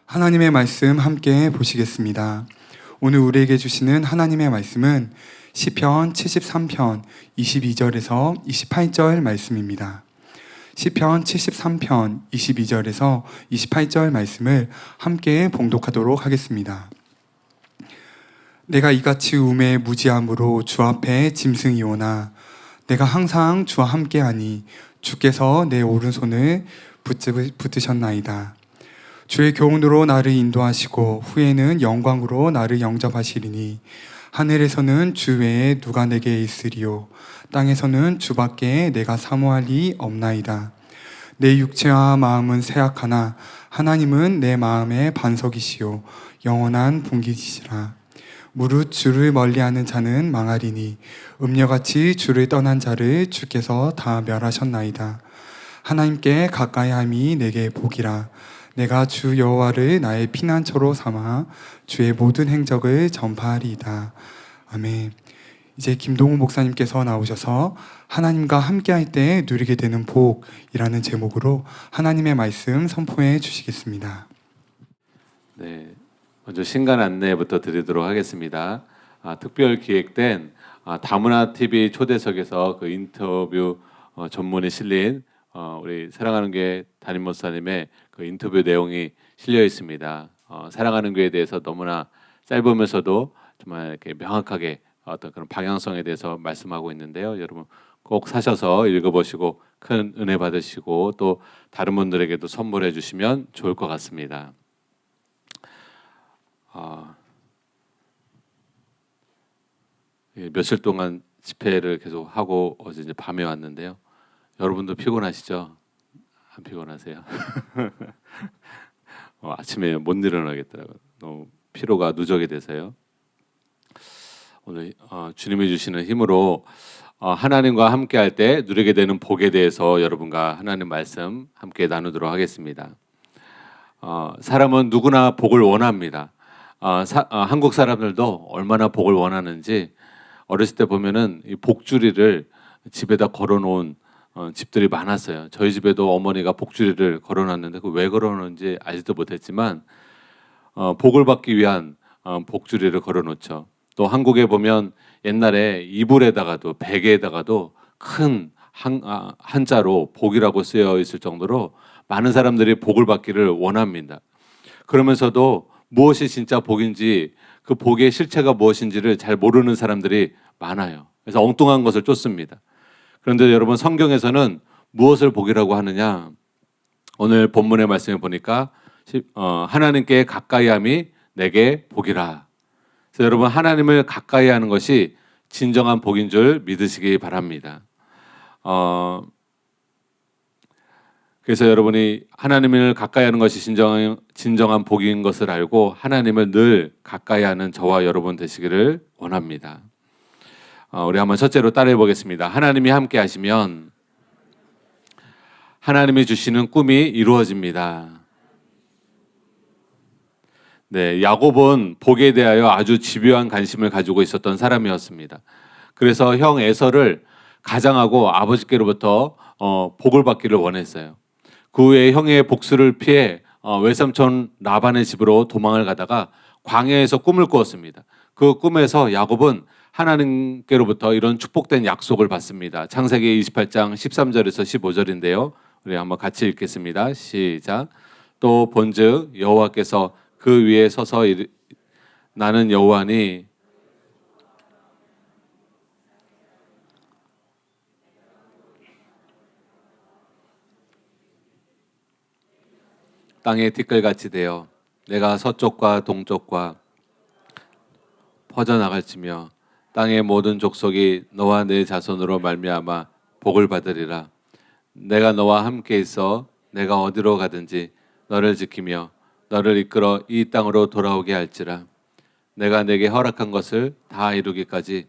하나님의 말씀 함께 보시겠습니다. 오늘 우리에게 주시는 하나님의 말씀은 시편 73편 22절에서 28절 말씀입니다. 시편 73편 22절에서 28절 말씀을 함께 봉독하도록 하겠습니다. 내가 이같이 우매 무지함으로 주 앞에 짐승이 오나 내가 항상 주와 함께하니 주께서 내 오른손을 붙드셨나이다. 주의 교훈으로 나를 인도하시고 후에는 영광으로 나를 영접하시리니 하늘에서는 주 외에 누가 내게 있으리요 땅에서는 주밖에 내가 사모할 리 없나이다. 내 육체와 마음은 쇠약하나 하나님은 내 마음의 반석이시요 영원한 분기시라. 무릇 주를 멀리하는 자는 망하리니 음녀같이 주를 떠난 자를 주께서 다 멸하셨나이다. 하나님께 가까이함이 내게 복이라. 내가 주 여호와를 나의 피난처로 삼아 주의 모든 행적을 전파하리이다. 아멘. 이제 김동우 목사님께서 나오셔서 하나님과 함께할 때 누리게 되는 복이라는 제목으로 하나님의 말씀 선포해 주시겠습니다. 네, 먼저 신간 안내부터 드리도록 하겠습니다. 특별 기획된 다문화 TV 초대석에서 그 인터뷰 전문이 실린 우리 사랑하는 교회 담임 목사님의 그 인터뷰 내용이 실려 있습니다. 사랑하는 교회에 대해서 너무나 짧으면서도 정말 이렇게 명확하게 어떤 그런 방향성에 대해서 말씀하고 있는데요. 여러분 꼭 사셔서 읽어보시고 큰 은혜 받으시고 또 다른 분들에게도 선물해 주시면 좋을 것 같습니다. 며칠 동안 집회를 계속 하고 어제 이제 밤에 왔는데요. 여러분도 피곤하시죠? 안 피곤하세요? 아침에 못 일어나겠더라고요. 너무 피로가 누적이 돼서요. 오늘 주님이 주시는 힘으로 하나님과 함께할 때 누리게 되는 복에 대해서 여러분과 하나님 말씀 함께 나누도록 하겠습니다. 사람은 누구나 복을 원합니다. 한국 사람들도 얼마나 복을 원하는지 어렸을 때 보면은 이 복주리를 집에다 걸어놓은 집들이 많았어요. 저희 집에도 어머니가 복주리를 걸어놨는데 그 왜 걸어놓은지 알지도 못했지만 복을 받기 위한 복주리를 걸어놓죠. 또 한국에 보면 옛날에 이불에다가도 베개에다가도 큰 한자로 복이라고 쓰여 있을 정도로 많은 사람들이 복을 받기를 원합니다. 그러면서도 무엇이 진짜 복인지 그 복의 실체가 무엇인지를 잘 모르는 사람들이 많아요. 그래서 엉뚱한 것을 쫓습니다. 그런데 여러분 성경에서는 무엇을 복이라고 하느냐? 오늘 본문의 말씀에 보니까 하나님께 가까이함이 내게 복이라. 그래서 여러분 하나님을 가까이하는 것이 진정한 복인 줄 믿으시기 바랍니다. 그래서 여러분이 하나님을 가까이하는 것이 진정한 복인 것을 알고 하나님을 늘 가까이하는 저와 여러분 되시기를 원합니다. 우리 한번 첫째로 따라해 보겠습니다. 하나님이 함께 하시면 하나님이 주시는 꿈이 이루어집니다. 네, 야곱은 복에 대하여 아주 집요한 관심을 가지고 있었던 사람이었습니다. 그래서 형 에서를 가장하고 아버지께로부터 복을 받기를 원했어요. 그 후에 형의 복수를 피해 외삼촌 라반의 집으로 도망을 가다가 광야에서 꿈을 꾸었습니다. 그 꿈에서 야곱은 하나님께로부터 이런 축복된 약속을 받습니다. 창세기 28장 13절에서 15절인데요. 우리 한번 같이 읽겠습니다. 시작. 또 본즉 여호와께서 그 위에 서서 나는 여호와니 땅의 티끌같이 되어 내가 서쪽과 동쪽과 퍼져나갈지며 땅의 모든 족속이 너와 내 자손으로 말미암아 복을 받으리라. 내가 너와 함께 있어 내가 어디로 가든지 너를 지키며 너를 이끌어 이 땅으로 돌아오게 할지라. 내가 내게 허락한 것을 다 이루기까지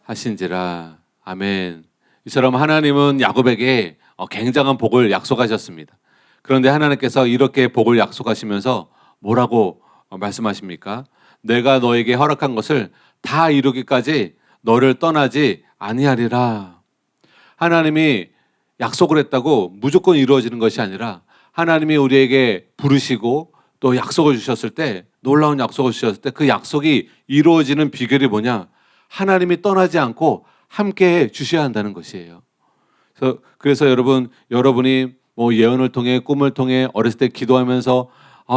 하신지라. 아멘. 이처럼 하나님은 야곱에게 굉장한 복을 약속하셨습니다. 그런데 하나님께서 이렇게 복을 약속하시면서 뭐라고 말씀하십니까? 내가 너에게 허락한 것을 다 이루기까지 너를 떠나지 아니하리라. 하나님이 약속을 했다고 무조건 이루어지는 것이 아니라 하나님이 우리에게 부르시고 또 약속을 주셨을 때, 놀라운 약속을 주셨을 때 그 약속이 이루어지는 비결이 뭐냐? 하나님이 떠나지 않고 함께 주셔야 한다는 것이에요. 그래서 여러분이 뭐 예언을 통해, 꿈을 통해, 어렸을 때 기도하면서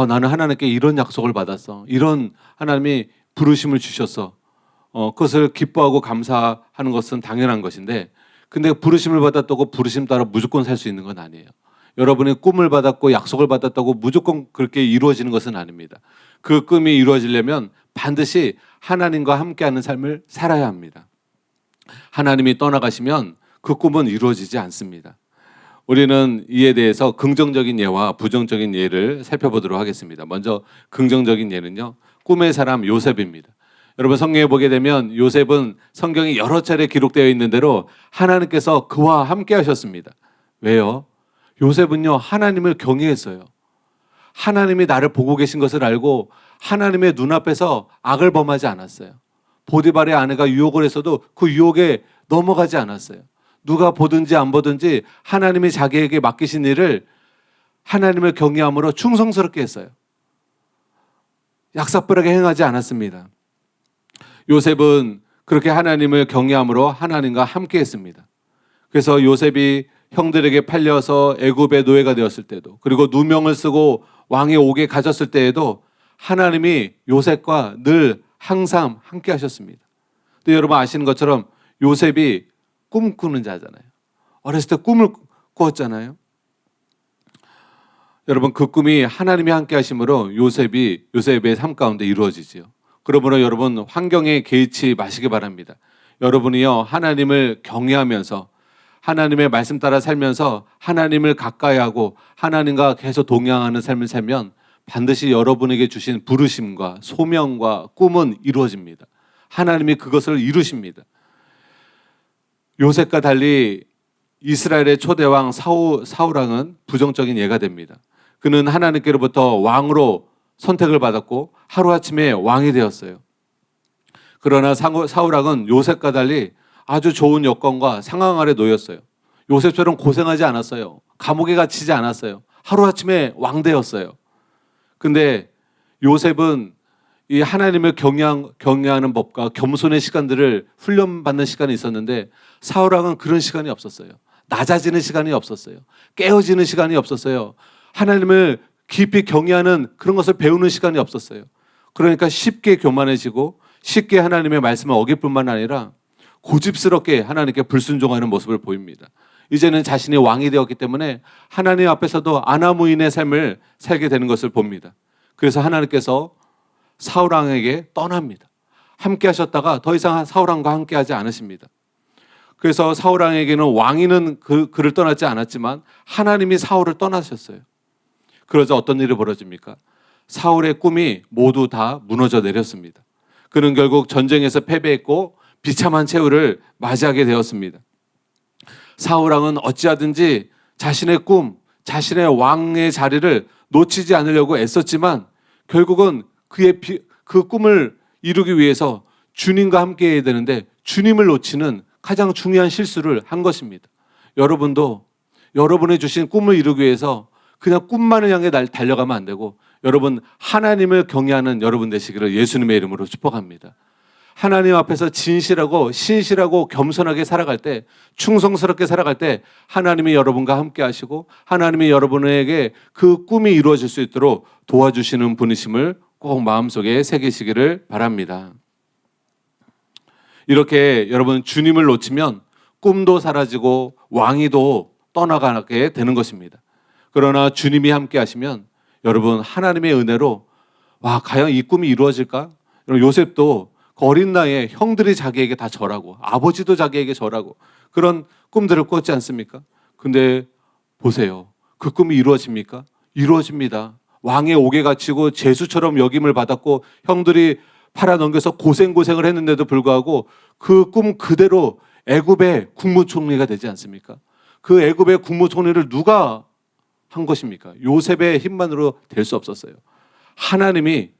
나는 하나님께 이런 약속을 받았어, 이런 하나님이 부르심을 주셨어, 그것을 기뻐하고 감사하는 것은 당연한 것인데, 근데 부르심을 받았다고 부르심 따라 무조건 살 수 있는 건 아니에요. 여러분이 꿈을 받았고 약속을 받았다고 무조건 그렇게 이루어지는 것은 아닙니다. 그 꿈이 이루어지려면 반드시 하나님과 함께하는 삶을 살아야 합니다. 하나님이 떠나가시면 그 꿈은 이루어지지 않습니다. 우리는 이에 대해서 긍정적인 예와 부정적인 예를 살펴보도록 하겠습니다. 먼저 긍정적인 예는요, 꿈의 사람 요셉입니다. 여러분, 성경에 보게 되면 요셉은 성경이 여러 차례 기록되어 있는 대로 하나님께서 그와 함께 하셨습니다. 왜요? 요셉은요, 하나님을 경외했어요. 하나님이 나를 보고 계신 것을 알고 하나님의 눈앞에서 악을 범하지 않았어요. 보디발의 아내가 유혹을 했어도 그 유혹에 넘어가지 않았어요. 누가 보든지 안 보든지 하나님이 자기에게 맡기신 일을 하나님을 경외함으로 충성스럽게 했어요. 약삭부하게 행하지 않았습니다. 요셉은 그렇게 하나님을 경외함으로 하나님과 함께 했습니다. 그래서 요셉이 형들에게 팔려서 애굽의 노예가 되었을 때도, 그리고 누명을 쓰고 왕의 옥에 갇혔을 때에도 하나님이 요셉과 늘 항상 함께 하셨습니다. 근데 여러분 아시는 것처럼 요셉이 꿈꾸는 자잖아요. 어렸을 때 꿈을 꾸었잖아요. 여러분, 그 꿈이 하나님이 함께 하심으로 요셉의 삶 가운데 이루어지지요. 그러므로 여러분, 환경에 개의치 마시기 바랍니다. 여러분이요, 하나님을 경외하면서 하나님의 말씀 따라 살면서 하나님을 가까이 하고 하나님과 계속 동행하는 삶을 살면 반드시 여러분에게 주신 부르심과 소명과 꿈은 이루어집니다. 하나님이 그것을 이루십니다. 요셉과 달리 이스라엘의 초대왕 사울왕은 부정적인 예가 됩니다. 그는 하나님께로부터 왕으로 선택을 받았고 하루아침에 왕이 되었어요. 그러나 사울왕은 요셉과 달리 아주 좋은 여건과 상황 아래 놓였어요. 요셉처럼 고생하지 않았어요. 감옥에 갇히지 않았어요. 하루아침에 왕 되었어요. 근데 요셉은 이 하나님을 경외하는 법과 겸손의 시간들을 훈련받는 시간이 있었는데 사울왕은 그런 시간이 없었어요. 낮아지는 시간이 없었어요. 깨어지는 시간이 없었어요. 하나님을 깊이 경외하는 그런 것을 배우는 시간이 없었어요. 그러니까 쉽게 교만해지고 쉽게 하나님의 말씀을 어길 뿐만 아니라 고집스럽게 하나님께 불순종하는 모습을 보입니다. 이제는 자신이 왕이 되었기 때문에 하나님 앞에서도 아나무인의 삶을 살게 되는 것을 봅니다. 그래서 하나님께서 사울왕에게 떠납니다. 함께 하셨다가 더 이상 사울왕과 함께 하지 않으십니다. 그래서 사울왕에게는 왕위는 그를 떠나지 않았지만 하나님이 사울을 떠나셨어요. 그러자 어떤 일이 벌어집니까? 사울의 꿈이 모두 다 무너져 내렸습니다. 그는 결국 전쟁에서 패배했고 비참한 최후를 맞이하게 되었습니다. 사울왕은 어찌하든지 자신의 꿈, 자신의 왕의 자리를 놓치지 않으려고 애썼지만 결국은 그 꿈을 이루기 위해서 주님과 함께 해야 되는데 주님을 놓치는 가장 중요한 실수를 한 것입니다. 여러분도 여러분의 주신 꿈을 이루기 위해서 그냥 꿈만을 향해 달려가면 안 되고 여러분 하나님을 경외하는 여러분 되시기를 예수님의 이름으로 축복합니다. 하나님 앞에서 진실하고 신실하고 겸손하게 살아갈 때, 충성스럽게 살아갈 때 하나님이 여러분과 함께 하시고 하나님이 여러분에게 그 꿈이 이루어질 수 있도록 도와주시는 분이심을 꼭 마음속에 새기시기를 바랍니다. 이렇게 여러분 주님을 놓치면 꿈도 사라지고 왕위도 떠나가게 되는 것입니다. 그러나 주님이 함께 하시면 여러분 하나님의 은혜로 과연 이 꿈이 이루어질까? 요셉도 어린 나이에 형들이 자기에게 다 절하고 아버지도 자기에게 절하고 그런 꿈들을 꿨지 않습니까? 근데 보세요. 그 꿈이 이루어집니까? 이루어집니다. 왕의 옥에 갇히고 죄수처럼 역임을 받았고 형들이 팔아넘겨서 고생을 했는데도 불구하고 그 꿈 그대로 애굽의 국무총리가 되지 않습니까? 그 애굽의 국무총리를 누가 한 것입니까? 요셉의 힘만으로 될 수 없었어요. 하나님이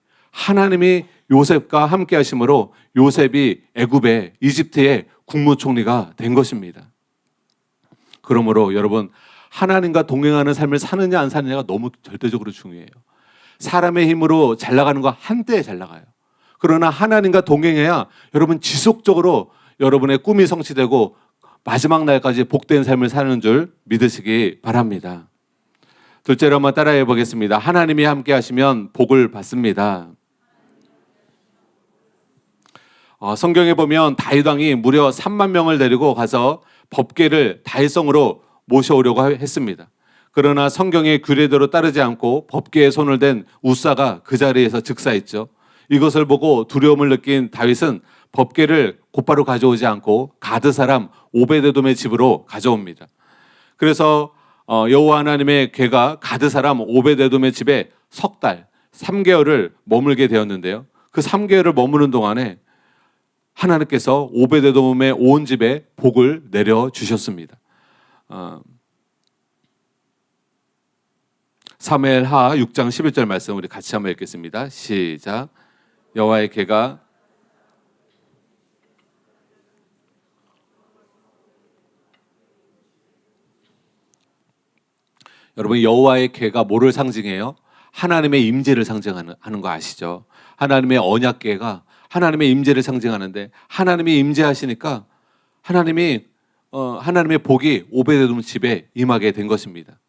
요셉과 함께 하심으로 요셉이 이집트의 국무총리가 된 것입니다. 그러므로 여러분 하나님과 동행하는 삶을 사느냐 안 사느냐가 너무 절대적으로 중요해요. 사람의 힘으로 잘 나가는 거 한때 잘 나가요. 그러나 하나님과 동행해야 여러분 지속적으로 여러분의 꿈이 성취되고 마지막 날까지 복된 삶을 사는 줄 믿으시기 바랍니다. 둘째로 한번 따라해 보겠습니다. 하나님이 함께 하시면 복을 받습니다. 성경에 보면 다윗 왕이 무려 3만 명을 데리고 가서 법궤를 다윗성으로 모셔오려고 했습니다. 그러나 성경의 규례대로 따르지 않고 법궤에 손을 댄 우사가 그 자리에서 즉사했죠. 이것을 보고 두려움을 느낀 다윗은 법궤를 곧바로 가져오지 않고 가드 사람 오베데돔의 집으로 가져옵니다. 그래서 여호와 하나님의 궤가 가드 사람 오베데돔의 집에 석 달, 3개월을 머물게 되었는데요. 그 3개월을 머무는 동안에 하나님께서 오베데돔의 온 집에 복을 내려 주셨습니다. 사무엘하 6장 11절 말씀 우리 같이 한번 읽겠습니다. 시작. 여호와의 궤가 여러분 여호와의 궤가 뭐를 상징해요? 하나님의 임재를 상징하는 거 아시죠? 하나님의 언약궤가 하나님의 임재를 상징하는데 하나님이 임재하시니까 하나님의 복이 오베데돔 집에 임하게 된 것입니다.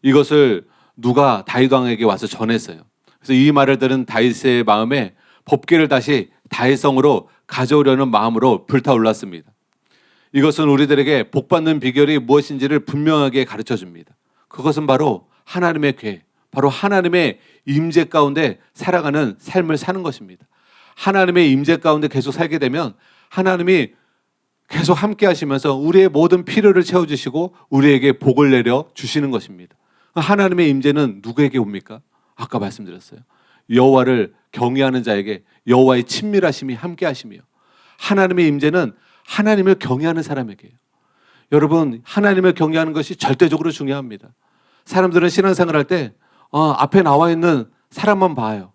이것을 누가 다윗 왕에게 와서 전했어요. 그래서 이 말을 들은 다윗의 마음에 법궤를 다시 다윗성으로 가져오려는 마음으로 불타올랐습니다. 이것은 우리들에게 복받는 비결이 무엇인지를 분명하게 가르쳐 줍니다. 그것은 바로 하나님의 궤, 바로 하나님의 임재 가운데 살아가는 삶을 사는 것입니다. 하나님의 임재 가운데 계속 살게 되면 하나님이 계속 함께 하시면서 우리의 모든 필요를 채워주시고 우리에게 복을 내려 주시는 것입니다. 하나님의 임재는 누구에게 옵니까? 아까 말씀드렸어요. 여호와를 경외하는 자에게 여호와의 친밀하심이 함께 하시며 하나님의 임재는 하나님을 경외하는 사람에게요. 여러분 하나님을 경외하는 것이 절대적으로 중요합니다. 사람들은 신앙생활 할 때 앞에 나와 있는 사람만 봐요.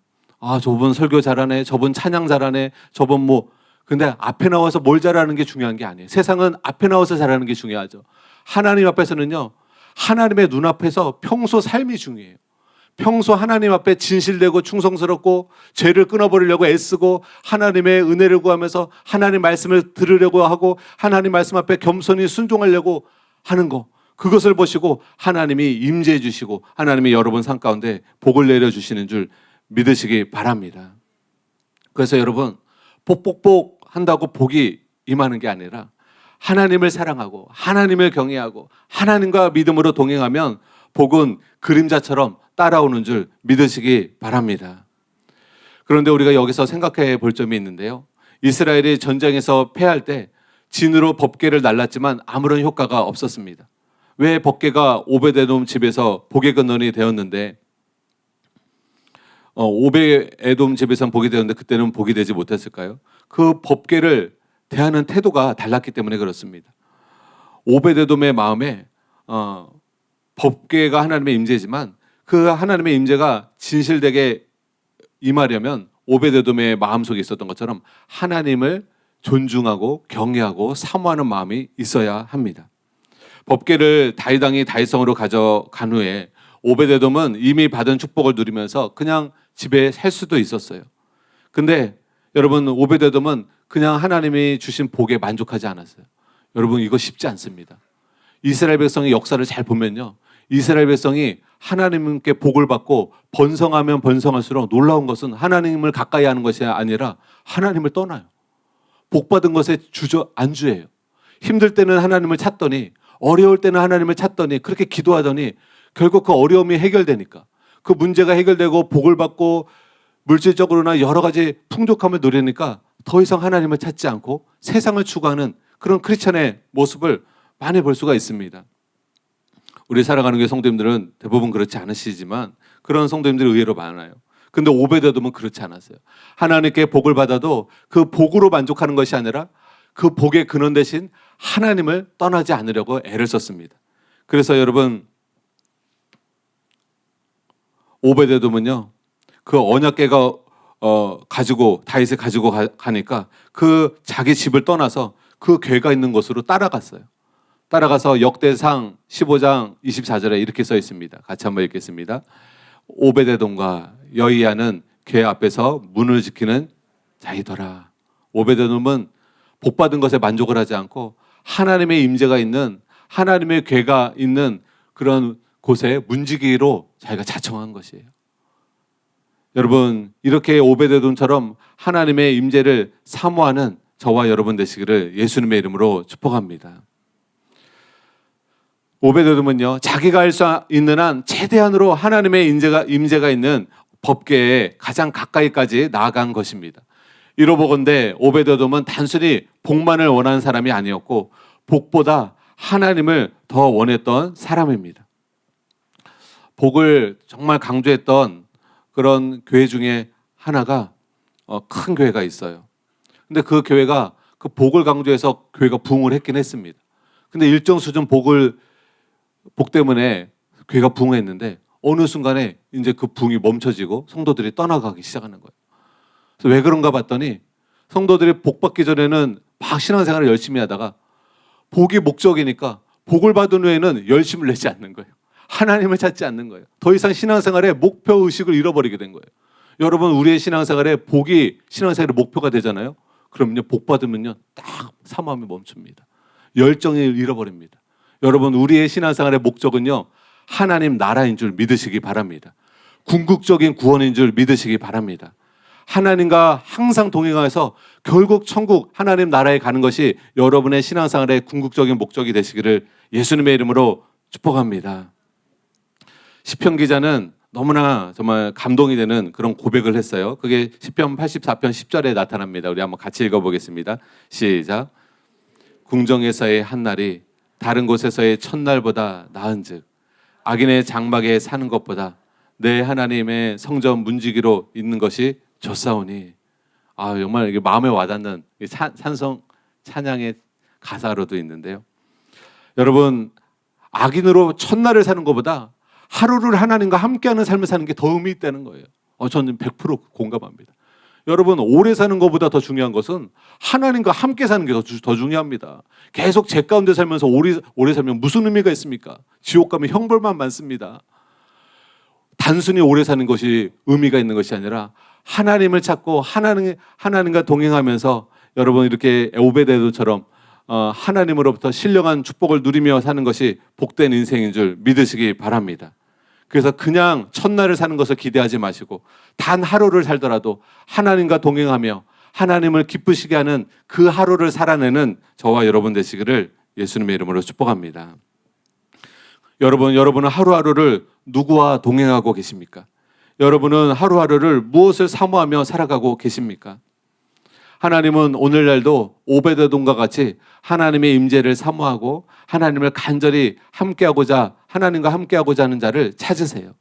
저분 설교 잘하네, 저분 찬양 잘하네, 저분 근데 앞에 나와서 뭘 잘하는 게 중요한 게 아니에요. 세상은 앞에 나와서 잘하는 게 중요하죠. 하나님 앞에서는요, 하나님의 눈앞에서 평소 삶이 중요해요. 평소 하나님 앞에 진실되고 충성스럽고 죄를 끊어버리려고 애쓰고 하나님의 은혜를 구하면서 하나님 말씀을 들으려고 하고 하나님 말씀 앞에 겸손히 순종하려고 하는 거, 그것을 보시고 하나님이 임재해 주시고 하나님이 여러분 삶 가운데 복을 내려주시는 줄 믿으시기 바랍니다. 그래서 여러분 복복복 한다고 복이 임하는 게 아니라 하나님을 사랑하고 하나님을 경외하고 하나님과 믿음으로 동행하면 복은 그림자처럼 따라오는 줄 믿으시기 바랍니다. 그런데 우리가 여기서 생각해 볼 점이 있는데요. 이스라엘이 전쟁에서 패할 때 진으로 법궤를 날랐지만 아무런 효과가 없었습니다. 왜 법궤가 오베데돔 집에서 복의 근원이 되었는데 오베에돔 집에서는 복이 되었는데 그때는 복이 되지 못했을까요? 그 법궤를 대하는 태도가 달랐기 때문에 그렇습니다. 오베데돔의 마음에 법궤가 하나님의 임재지만 그 하나님의 임재가 진실되게 임하려면 오베데돔의 마음속에 있었던 것처럼 하나님을 존중하고 경외하고 사모하는 마음이 있어야 합니다. 법궤를 다윗 왕이 다윗성으로 가져간 후에 오베데돔은 이미 받은 축복을 누리면서 그냥 집에 살 수도 있었어요. 근데 여러분 오베데돔은 그냥 하나님이 주신 복에 만족하지 않았어요. 여러분 이거 쉽지 않습니다. 이스라엘 백성의 역사를 잘 보면요, 이스라엘 백성이 하나님께 복을 받고 번성하면 번성할수록 놀라운 것은 하나님을 가까이 하는 것이 아니라 하나님을 떠나요. 복 받은 것에 안주해요. 힘들 때는 하나님을 찾더니 어려울 때는 하나님을 찾더니 그렇게 기도하더니 결국 그 어려움이 해결되니까 그 문제가 해결되고 복을 받고 물질적으로나 여러 가지 풍족함을 누리니까 더 이상 하나님을 찾지 않고 세상을 추구하는 그런 크리스천의 모습을 많이 볼 수가 있습니다. 우리 살아가는 교회 성도님들은 대부분 그렇지 않으시지만 그런 성도님들이 의외로 많아요. 근데 오베데돔은 그렇지 않았어요. 하나님께 복을 받아도 그 복으로 만족하는 것이 아니라 그 복의 근원 대신 하나님을 떠나지 않으려고 애를 썼습니다. 그래서 여러분 오베데돔은요, 그 언약궤가 다윗을 가지고 가니까 그 자기 집을 떠나서 그 궤가 있는 곳으로 따라갔어요. 따라가서 역대상 15장 24절에 이렇게 써 있습니다. 같이 한번 읽겠습니다. 오베데돔과 여이야는 궤 앞에서 문을 지키는 자이더라. 오베데돔은 복받은 것에 만족을 하지 않고 하나님의 임재가 있는, 하나님의 궤가 있는 그런 곳에 문지기로 자기가 자청한 것이에요. 여러분, 이렇게 오베데돔처럼 하나님의 임재를 사모하는 저와 여러분 되시기를 예수님의 이름으로 축복합니다. 오베데돔은요, 자기가 할 수 있는 한 최대한으로 하나님의 임재가 있는 법궤에 가장 가까이까지 나아간 것입니다. 이로보건대 오베데돔은 단순히 복만을 원하는 사람이 아니었고 복보다 하나님을 더 원했던 사람입니다. 복을 정말 강조했던 그런 교회 중에 하나가 큰 교회가 있어요. 근데 그 교회가 그 복을 강조해서 교회가 부흥을 했긴 했습니다. 근데 일정 수준 복 때문에 교회가 부흥했는데 어느 순간에 이제 그 부흥이 멈춰지고 성도들이 떠나가기 시작하는 거예요. 그래서 왜 그런가 봤더니 성도들이 복 받기 전에는 막 신앙생활을 열심히 하다가 복이 목적이니까 복을 받은 후에는 열심을 내지 않는 거예요. 하나님을 찾지 않는 거예요. 더 이상 신앙생활의 목표 의식을 잃어버리게 된 거예요. 여러분, 우리의 신앙생활에 복이 신앙생활의 목표가 되잖아요. 그럼요, 복 받으면요 딱 사모함이 멈춥니다. 열정을 잃어버립니다. 여러분, 우리의 신앙생활의 목적은요 하나님 나라인 줄 믿으시기 바랍니다. 궁극적인 구원인 줄 믿으시기 바랍니다. 하나님과 항상 동행하여서 결국 천국 하나님 나라에 가는 것이 여러분의 신앙생활의 궁극적인 목적이 되시기를 예수님의 이름으로 축복합니다. 시편 기자는 너무나 정말 감동이 되는 그런 고백을 했어요. 그게 시편 84편 10절에 나타납니다. 우리 한번 같이 읽어보겠습니다. 시작. 궁정에서의 한날이 다른 곳에서의 첫날보다 나은즉 악인의 장막에 사는 것보다 내 하나님의 성전 문지기로 있는 것이 좋사오니. 정말 이게 마음에 와닿는 찬성 찬양의 가사로도 있는데요. 여러분, 악인으로 첫날을 사는 것보다 하루를 하나님과 함께하는 삶을 사는 게 더 의미 있다는 거예요. 저는 100% 공감합니다. 여러분, 오래 사는 것보다 더 중요한 것은 하나님과 함께 사는 게 더 중요합니다. 계속 죄 가운데 살면서 오래 살면 무슨 의미가 있습니까? 지옥 가면 형벌만 많습니다. 단순히 오래 사는 것이 의미가 있는 것이 아니라 하나님을 찾고 하나님과 동행하면서 여러분 이렇게 오베데돔처럼 하나님으로부터 신령한 축복을 누리며 사는 것이 복된 인생인 줄 믿으시기 바랍니다. 그래서 그냥 첫날을 사는 것을 기대하지 마시고 단 하루를 살더라도 하나님과 동행하며 하나님을 기쁘시게 하는 그 하루를 살아내는 저와 여러분 되시기를 예수님의 이름으로 축복합니다. 여러분은 하루하루를 누구와 동행하고 계십니까? 여러분은 하루하루를 무엇을 사모하며 살아가고 계십니까? 하나님은 오늘날도 오베데돔과 같이 하나님의 임재를 사모하고 하나님을 간절히 하나님과 함께하고자 하는 자를 찾으세요.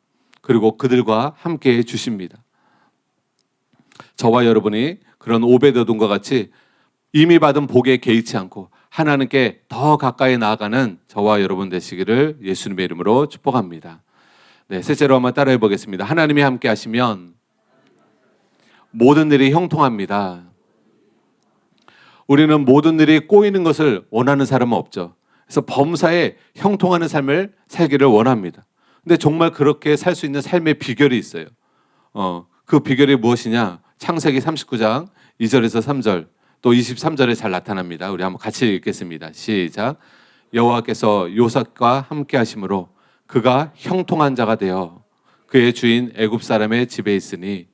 그리고 그들과 함께해 주십니다. 저와 여러분이 그런 오베데돔과 같이 이미 받은 복에 개의치 않고 하나님께 더 가까이 나아가는 저와 여러분 되시기를 예수님의 이름으로 축복합니다. 네, 셋째로 한번 따라해 보겠습니다. 하나님이 함께 하시면 모든 일이 형통합니다. 우리는 모든 일이 꼬이는 것을 원하는 사람은 없죠. 그래서 범사에 형통하는 삶을 살기를 원합니다. 근데 정말 그렇게 살 수 있는 삶의 비결이 있어요. 그 비결이 무엇이냐? 창세기 39장 2절에서 3절 또 23절에 잘 나타납니다. 우리 한번 같이 읽겠습니다. 시작. 여호와께서 요셉과 함께 하심으로 그가 형통한 자가 되어 그의 주인 애굽 사람의 집에 있으니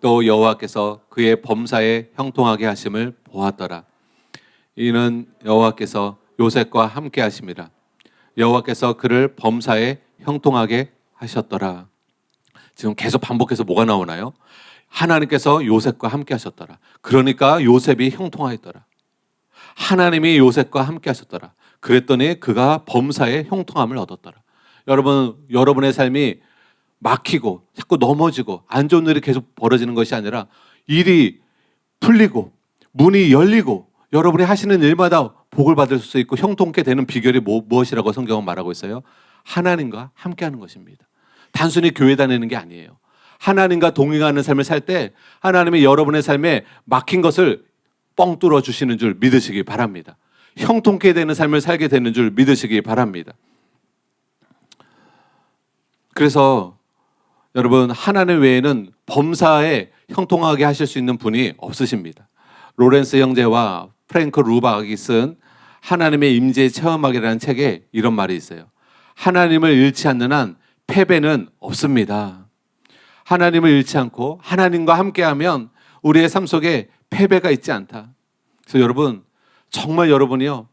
또 여호와께서 그의 범사에 형통하게 하심을 보았더라. 이는 여호와께서 요셉과 함께 하심이라. 여호와께서 그를 범사에 형통하게 하셨더라. 지금 계속 반복해서 뭐가 나오나요? 하나님께서 요셉과 함께 하셨더라. 그러니까 요셉이 형통하였더라. 하나님이 요셉과 함께 하셨더라. 그랬더니 그가 범사에 형통함을 얻었더라. 여러분의 삶이 막히고 자꾸 넘어지고 안 좋은 일이 계속 벌어지는 것이 아니라 일이 풀리고 문이 열리고 여러분이 하시는 일마다 복을 받을 수 있고 형통케 되는 비결이 무엇이라고 성경은 말하고 있어요? 하나님과 함께하는 것입니다. 단순히 교회 다니는 게 아니에요. 하나님과 동행하는 삶을 살 때 하나님이 여러분의 삶에 막힌 것을 뻥 뚫어 주시는 줄 믿으시기 바랍니다. 형통케 되는 삶을 살게 되는 줄 믿으시기 바랍니다. 그래서 여러분, 하나님 외에는 범사에 형통하게 하실 수 있는 분이 없으십니다. 로렌스 형제와 프랭크 루박이 쓴 하나님의 임재 체험학이라는 책에 이런 말이 있어요. 하나님을 잃지 않는 한 패배는 없습니다. 하나님을 잃지 않고 하나님과 함께하면 우리의 삶 속에 패배가 있지 않다. 그래서 여러분, 정말 여러분이요,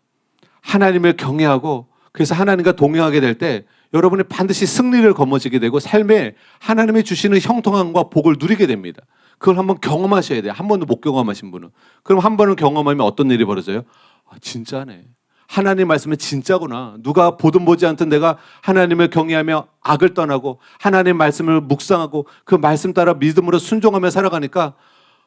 하나님을 경외하고 그래서 하나님과 동행하게 될 때 여러분이 반드시 승리를 거머쥐게 되고 삶에 하나님이 주시는 형통함과 복을 누리게 됩니다. 그걸 한번 경험하셔야 돼요. 한 번도 못 경험하신 분은. 그럼 한 번을 경험하면 어떤 일이 벌어져요? 진짜네. 하나님 말씀은 진짜구나. 누가 보든 보지 않든 내가 하나님을 경외하며 악을 떠나고 하나님 말씀을 묵상하고 그 말씀 따라 믿음으로 순종하며 살아가니까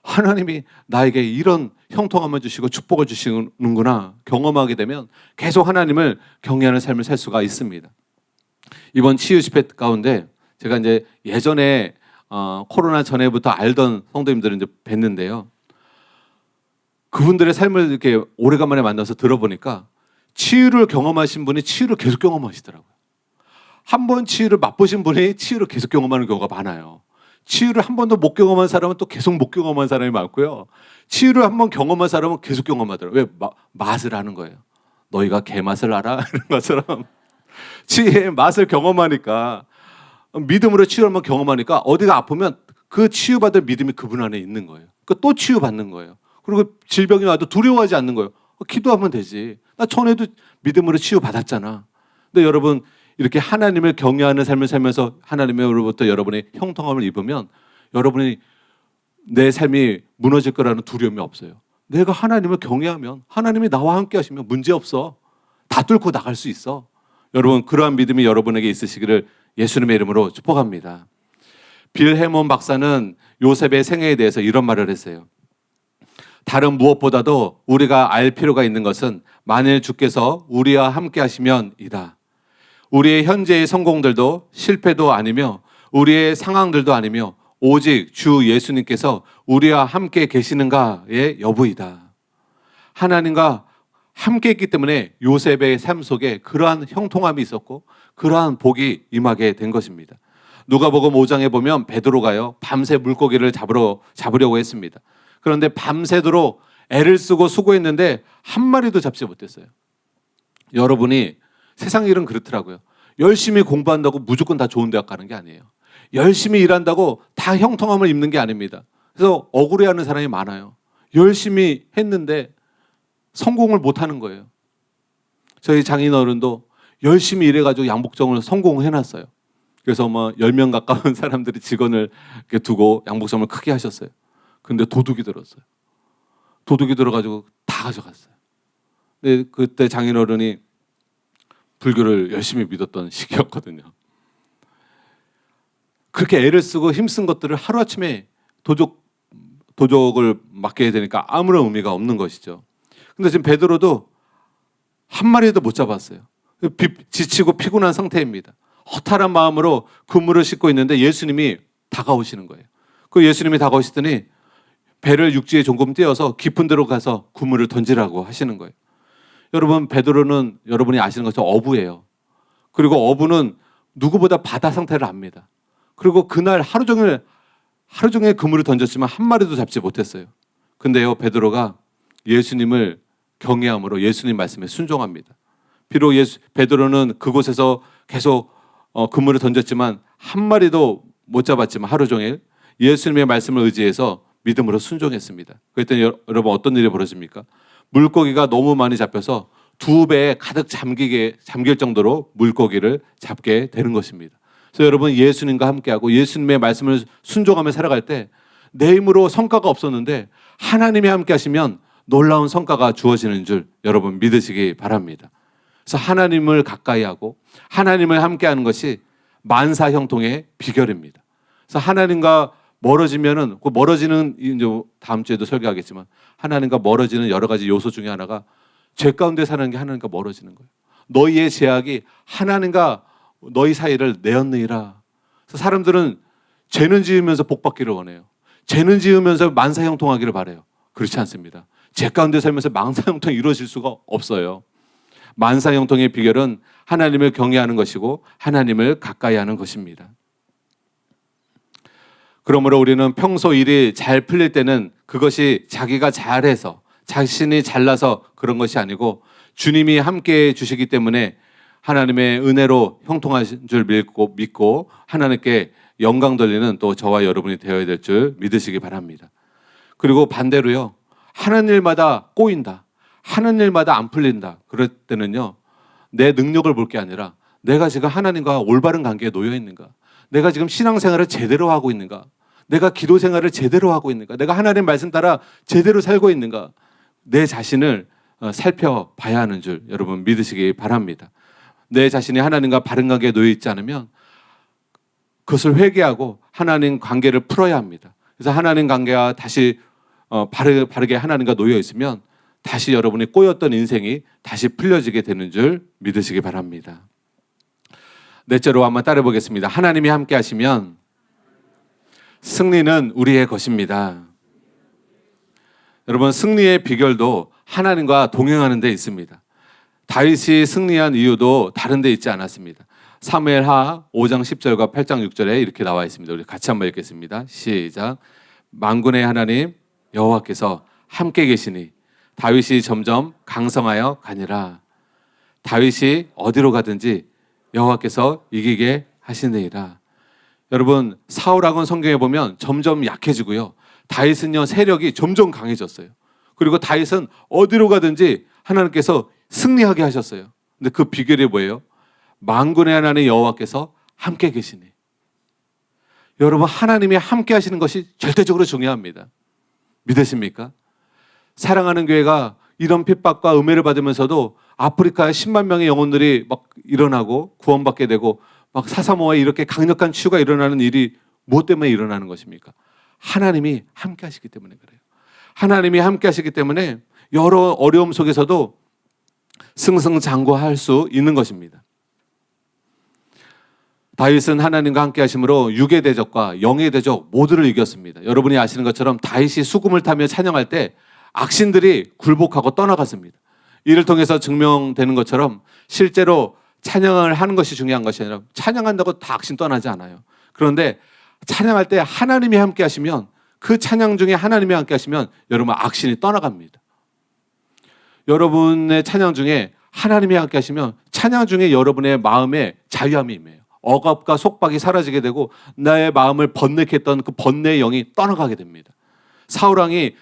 하나님이 나에게 이런 형통함을 주시고 축복을 주시는구나 경험하게 되면 계속 하나님을 경외하는 삶을 살 수가 있습니다. 이번 치유 집회 가운데 제가 이제 예전에 코로나 전에부터 알던 성도님들을 이제 뵀는데요. 그분들의 삶을 이렇게 오래간만에 만나서 들어보니까 치유를 경험하신 분이 치유를 계속 경험하시더라고요. 한 번 치유를 맛보신 분이 치유를 계속 경험하는 경우가 많아요. 치유를 한 번도 못 경험한 사람은 또 계속 못 경험한 사람이 많고요. 치유를 한 번 경험한 사람은 계속 경험하더라고요. 왜? 맛을 아는 거예요. 너희가 개맛을 알아? 이런 것처럼 치유의 맛을 경험하니까, 믿음으로 치유를 한번 경험하니까 어디가 아프면 그 치유받을 믿음이 그분 안에 있는 거예요. 그러니까 또 치유받는 거예요. 그리고 질병이 와도 두려워하지 않는 거예요. 기도하면 되지. 나 전에도 믿음으로 치유받았잖아. 근데 여러분, 이렇게 하나님을 경외하는 삶을 살면서 하나님으로부터 여러분의 형통함을 입으면 여러분이 내 삶이 무너질 거라는 두려움이 없어요. 내가 하나님을 경외하면 하나님이 나와 함께 하시면 문제없어. 다 뚫고 나갈 수 있어. 여러분, 그러한 믿음이 여러분에게 있으시기를 예수님의 이름으로 축복합니다. 빌 해몬 박사는 요셉의 생애에 대해서 이런 말을 했어요. 다른 무엇보다도 우리가 알 필요가 있는 것은 만일 주께서 우리와 함께 하시면 이다. 우리의 현재의 성공들도 실패도 아니며 우리의 상황들도 아니며 오직 주 예수님께서 우리와 함께 계시는가의 여부이다. 하나님과 함께 했기 때문에 요셉의 삶 속에 그러한 형통함이 있었고 그러한 복이 임하게 된 것입니다. 누가복음 5장에 보면 베드로가요, 밤새 물고기를 잡으려고 했습니다. 그런데 밤새도록 애를 쓰고 수고했는데 한 마리도 잡지 못했어요. 여러분이 세상 일은 그렇더라고요. 열심히 공부한다고 무조건 다 좋은 대학 가는 게 아니에요. 열심히 일한다고 다 형통함을 입는 게 아닙니다. 그래서 억울해하는 사람이 많아요. 열심히 했는데 성공을 못하는 거예요. 저희 장인어른도 열심히 일해가지고 양복점을 성공해놨어요. 그래서 10명 가까운 사람들이 직원을 이렇게 두고 양복점을 크게 하셨어요. 근데 도둑이 들었어요. 도둑이 들어가지고 다 가져갔어요. 근데 그때 장인어른이 불교를 열심히 믿었던 시기였거든요. 그렇게 애를 쓰고 힘쓴 것들을 하루아침에 도적을 맡게 되니까 아무런 의미가 없는 것이죠. 근데 지금 베드로도 한 마리도 못 잡았어요. 지치고 피곤한 상태입니다. 허탈한 마음으로 그물을 싣고 있는데 예수님이 다가오시는 거예요. 그 예수님이 다가오시더니 배를 육지에 조금 띄어서 깊은 데로 가서 그물을 던지라고 하시는 거예요. 여러분, 베드로는 여러분이 아시는 것처럼 어부예요. 그리고 어부는 누구보다 바다 상태를 압니다. 그리고 그날 하루 종일 그물을 던졌지만 한 마리도 잡지 못했어요. 근데요, 베드로가 예수님을 경외함으로 예수님 말씀에 순종합니다. 비록 베드로는 그곳에서 계속 그물을 던졌지만 한 마리도 못 잡았지만 하루 종일 예수님의 말씀을 의지해서 믿음으로 순종했습니다. 그랬더니 여러분, 어떤 일이 벌어집니까? 물고기가 너무 많이 잡혀서 2배에 가득 잠길 정도로 물고기를 잡게 되는 것입니다. 그래서 여러분, 예수님과 함께하고 예수님의 말씀을 순종하며 살아갈 때 내 힘으로 성과가 없었는데 하나님이 함께 하시면 놀라운 성과가 주어지는 줄 여러분 믿으시기 바랍니다. 그래서 하나님을 가까이 하고 하나님을 함께하는 것이 만사 형통의 비결입니다. 그래서 하나님과 멀어지면은, 그 멀어지는, 이제 다음 주에도 설교하겠지만 하나님과 멀어지는 여러 가지 요소 중에 하나가 죄 가운데 사는 게 하나님과 멀어지는 거예요. 너희의 죄악이 하나님과 너희 사이를 내었느니라. 그래서 사람들은 죄는 지으면서 복 받기를 원해요. 죄는 지으면서 만사 형통하기를 바래요. 그렇지 않습니다. 죄 가운데 살면서 만사형통이 이루어질 수가 없어요. 만사형통의 비결은 하나님을 경외하는 것이고 하나님을 가까이 하는 것입니다. 그러므로 우리는 평소 일이 잘 풀릴 때는 그것이 자기가 잘해서 자신이 잘나서 그런 것이 아니고 주님이 함께해 주시기 때문에 하나님의 은혜로 형통하신 줄 믿고 하나님께 영광 돌리는 또 저와 여러분이 되어야 될 줄 믿으시기 바랍니다. 그리고 반대로요, 하는 일마다 꼬인다, 하는 일마다 안 풀린다, 그럴 때는요, 내 능력을 볼 게 아니라 내가 지금 하나님과 올바른 관계에 놓여 있는가, 내가 지금 신앙생활을 제대로 하고 있는가, 내가 기도 생활을 제대로 하고 있는가, 내가 하나님 말씀 따라 제대로 살고 있는가, 내 자신을 살펴봐야 하는 줄 여러분 믿으시기 바랍니다. 내 자신이 하나님과 바른 관계에 놓여 있지 않으면 그것을 회개하고 하나님 관계를 풀어야 합니다. 그래서 하나님 관계와 다시 바르게 하나님과 놓여 있으면 다시 여러분이 꼬였던 인생이 다시 풀려지게 되는 줄 믿으시기 바랍니다. 넷째로 한번 따라 보겠습니다. 하나님이 함께 하시면 승리는 우리의 것입니다. 여러분, 승리의 비결도 하나님과 동행하는 데 있습니다. 다윗이 승리한 이유도 다른 데 있지 않았습니다. 사무엘하 5장 10절과 8장 6절에 이렇게 나와 있습니다. 우리 같이 한번 읽겠습니다. 시작. 만군의 하나님 여호와께서 함께 계시니 다윗이 점점 강성하여 가니라. 다윗이 어디로 가든지 여호와께서 이기게 하시느니라. 여러분, 사울왕은 성경에 보면 점점 약해지고요, 다윗은요 세력이 점점 강해졌어요. 그리고 다윗은 어디로 가든지 하나님께서 승리하게 하셨어요. 근데 그 비결이 뭐예요? 만군의 하나님 여호와께서 함께 계시니. 여러분, 하나님이 함께 하시는 것이 절대적으로 중요합니다. 믿으십니까? 사랑하는 교회가 이런 핍박과 음해를 받으면서도 아프리카에 10만 명의 영혼들이 막 일어나고 구원받게 되고 막 사사모아에 이렇게 강력한 치유가 일어나는 일이 무엇 때문에 일어나는 것입니까? 하나님이 함께 하시기 때문에 그래요. 하나님이 함께 하시기 때문에 여러 어려움 속에서도 승승장구할 수 있는 것입니다. 다윗은 하나님과 함께 하심으로 육의 대적과 영의 대적 모두를 이겼습니다. 여러분이 아시는 것처럼 다윗이 수금을 타며 찬양할 때 악신들이 굴복하고 떠나갔습니다. 이를 통해서 증명되는 것처럼 실제로 찬양을 하는 것이 중요한 것이 아니라 찬양한다고 다 악신 떠나지 않아요. 그런데 찬양할 때 하나님이 함께 하시면, 그 찬양 중에 하나님이 함께 하시면 여러분 악신이 떠나갑니다. 여러분의 찬양 중에 하나님이 함께 하시면 찬양 중에 여러분의 마음에 자유함이 임해요. 억압과 속박이 사라지게 되고 나의 마음을 번뇌케 했던 그 번뇌의 영이 떠나가게 됩니다. 사울왕이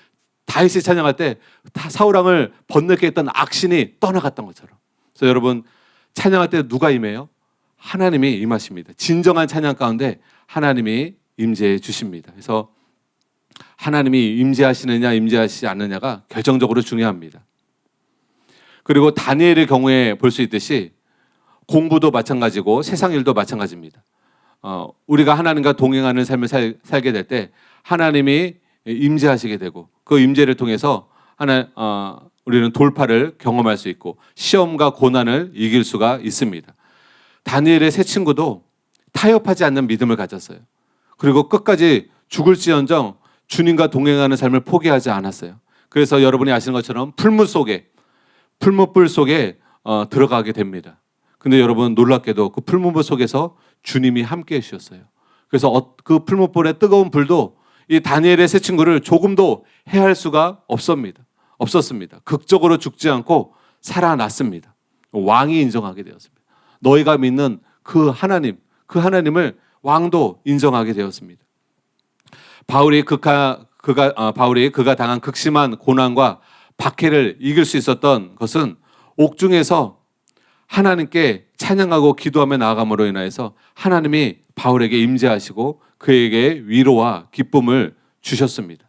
다윗이 찬양할 때 사울왕을 번뇌케 했던 악신이 떠나갔던 것처럼. 그래서 여러분, 찬양할 때 누가 임해요? 하나님이 임하십니다. 진정한 찬양 가운데 하나님이 임재해 주십니다. 그래서 하나님이 임재하시느냐 임재하시지 않느냐가 결정적으로 중요합니다. 그리고 다니엘의 경우에 볼 수 있듯이 공부도 마찬가지고 세상 일도 마찬가지입니다. 우리가 하나님과 동행하는 삶을 살게 될 때 하나님이 임재하시게 되고 그 임재를 통해서 우리는 돌파를 경험할 수 있고 시험과 고난을 이길 수가 있습니다. 다니엘의 세 친구도 타협하지 않는 믿음을 가졌어요. 그리고 끝까지 죽을지언정 주님과 동행하는 삶을 포기하지 않았어요. 그래서 여러분이 아시는 것처럼 풀무불 속에 들어가게 됩니다. 근데 여러분, 놀랍게도 그 풀무불 속에서 주님이 함께 해주셨어요. 그래서 그 풀무불의 뜨거운 불도 이 다니엘의 세 친구를 조금도 해할 수가 없었습니다. 극적으로 죽지 않고 살아났습니다. 왕이 인정하게 되었습니다. 너희가 믿는 그 하나님을 왕도 인정하게 되었습니다. 바울이 그가 당한 극심한 고난과 박해를 이길 수 있었던 것은 옥중에서 하나님께 찬양하고 기도하며 나아감으로 인하여서 하나님이 바울에게 임재하시고 그에게 위로와 기쁨을 주셨습니다.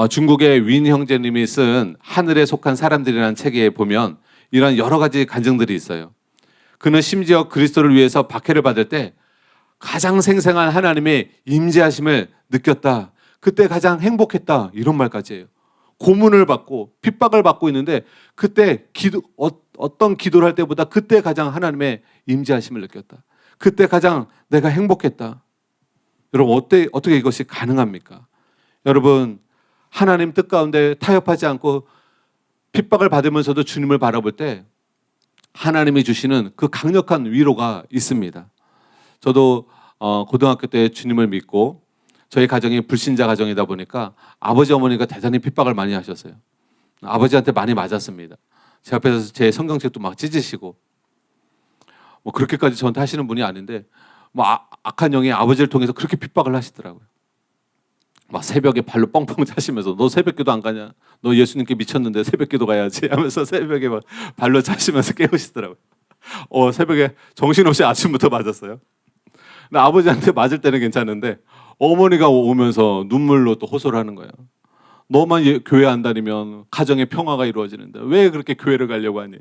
중국의 윈 형제님이 쓴 하늘에 속한 사람들이라는 책에 보면 이런 여러 가지 간증들이 있어요. 그는 심지어 그리스도를 위해서 박해를 받을 때 가장 생생한 하나님의 임재하심을 느꼈다. 그때 가장 행복했다. 이런 말까지 해요. 고문을 받고 핍박을 받고 있는데 그때 어떤 기도를 할 때보다 그때 가장 하나님의 임재하심을 느꼈다. 그때 가장 내가 행복했다. 여러분, 어떻게 이것이 가능합니까? 여러분, 하나님 뜻 가운데 타협하지 않고 핍박을 받으면서도 주님을 바라볼 때 하나님이 주시는 그 강력한 위로가 있습니다. 저도 고등학교 때 주님을 믿고 저희 가정이 불신자 가정이다 보니까 아버지 어머니가 대단히 핍박을 많이 하셨어요. 아버지한테 많이 맞았습니다. 제 앞에서 제 성경책도 막 찢으시고 뭐 그렇게까지 저한테 하시는 분이 아닌데 뭐 악한 영이 아버지를 통해서 그렇게 핍박을 하시더라고요. 막 새벽에 발로 뻥뻥 차시면서 너 새벽기도 안 가냐? 너 예수님께 미쳤는데 새벽기도 가야지 하면서 새벽에 막 발로 차시면서 깨우시더라고요. 새벽에 정신없이 아침부터 맞았어요. 근데 아버지한테 맞을 때는 괜찮은데 어머니가 오면서 눈물로 또 호소를 하는 거예요. 너만 교회 안 다니면 가정의 평화가 이루어지는데 왜 그렇게 교회를 가려고 하니?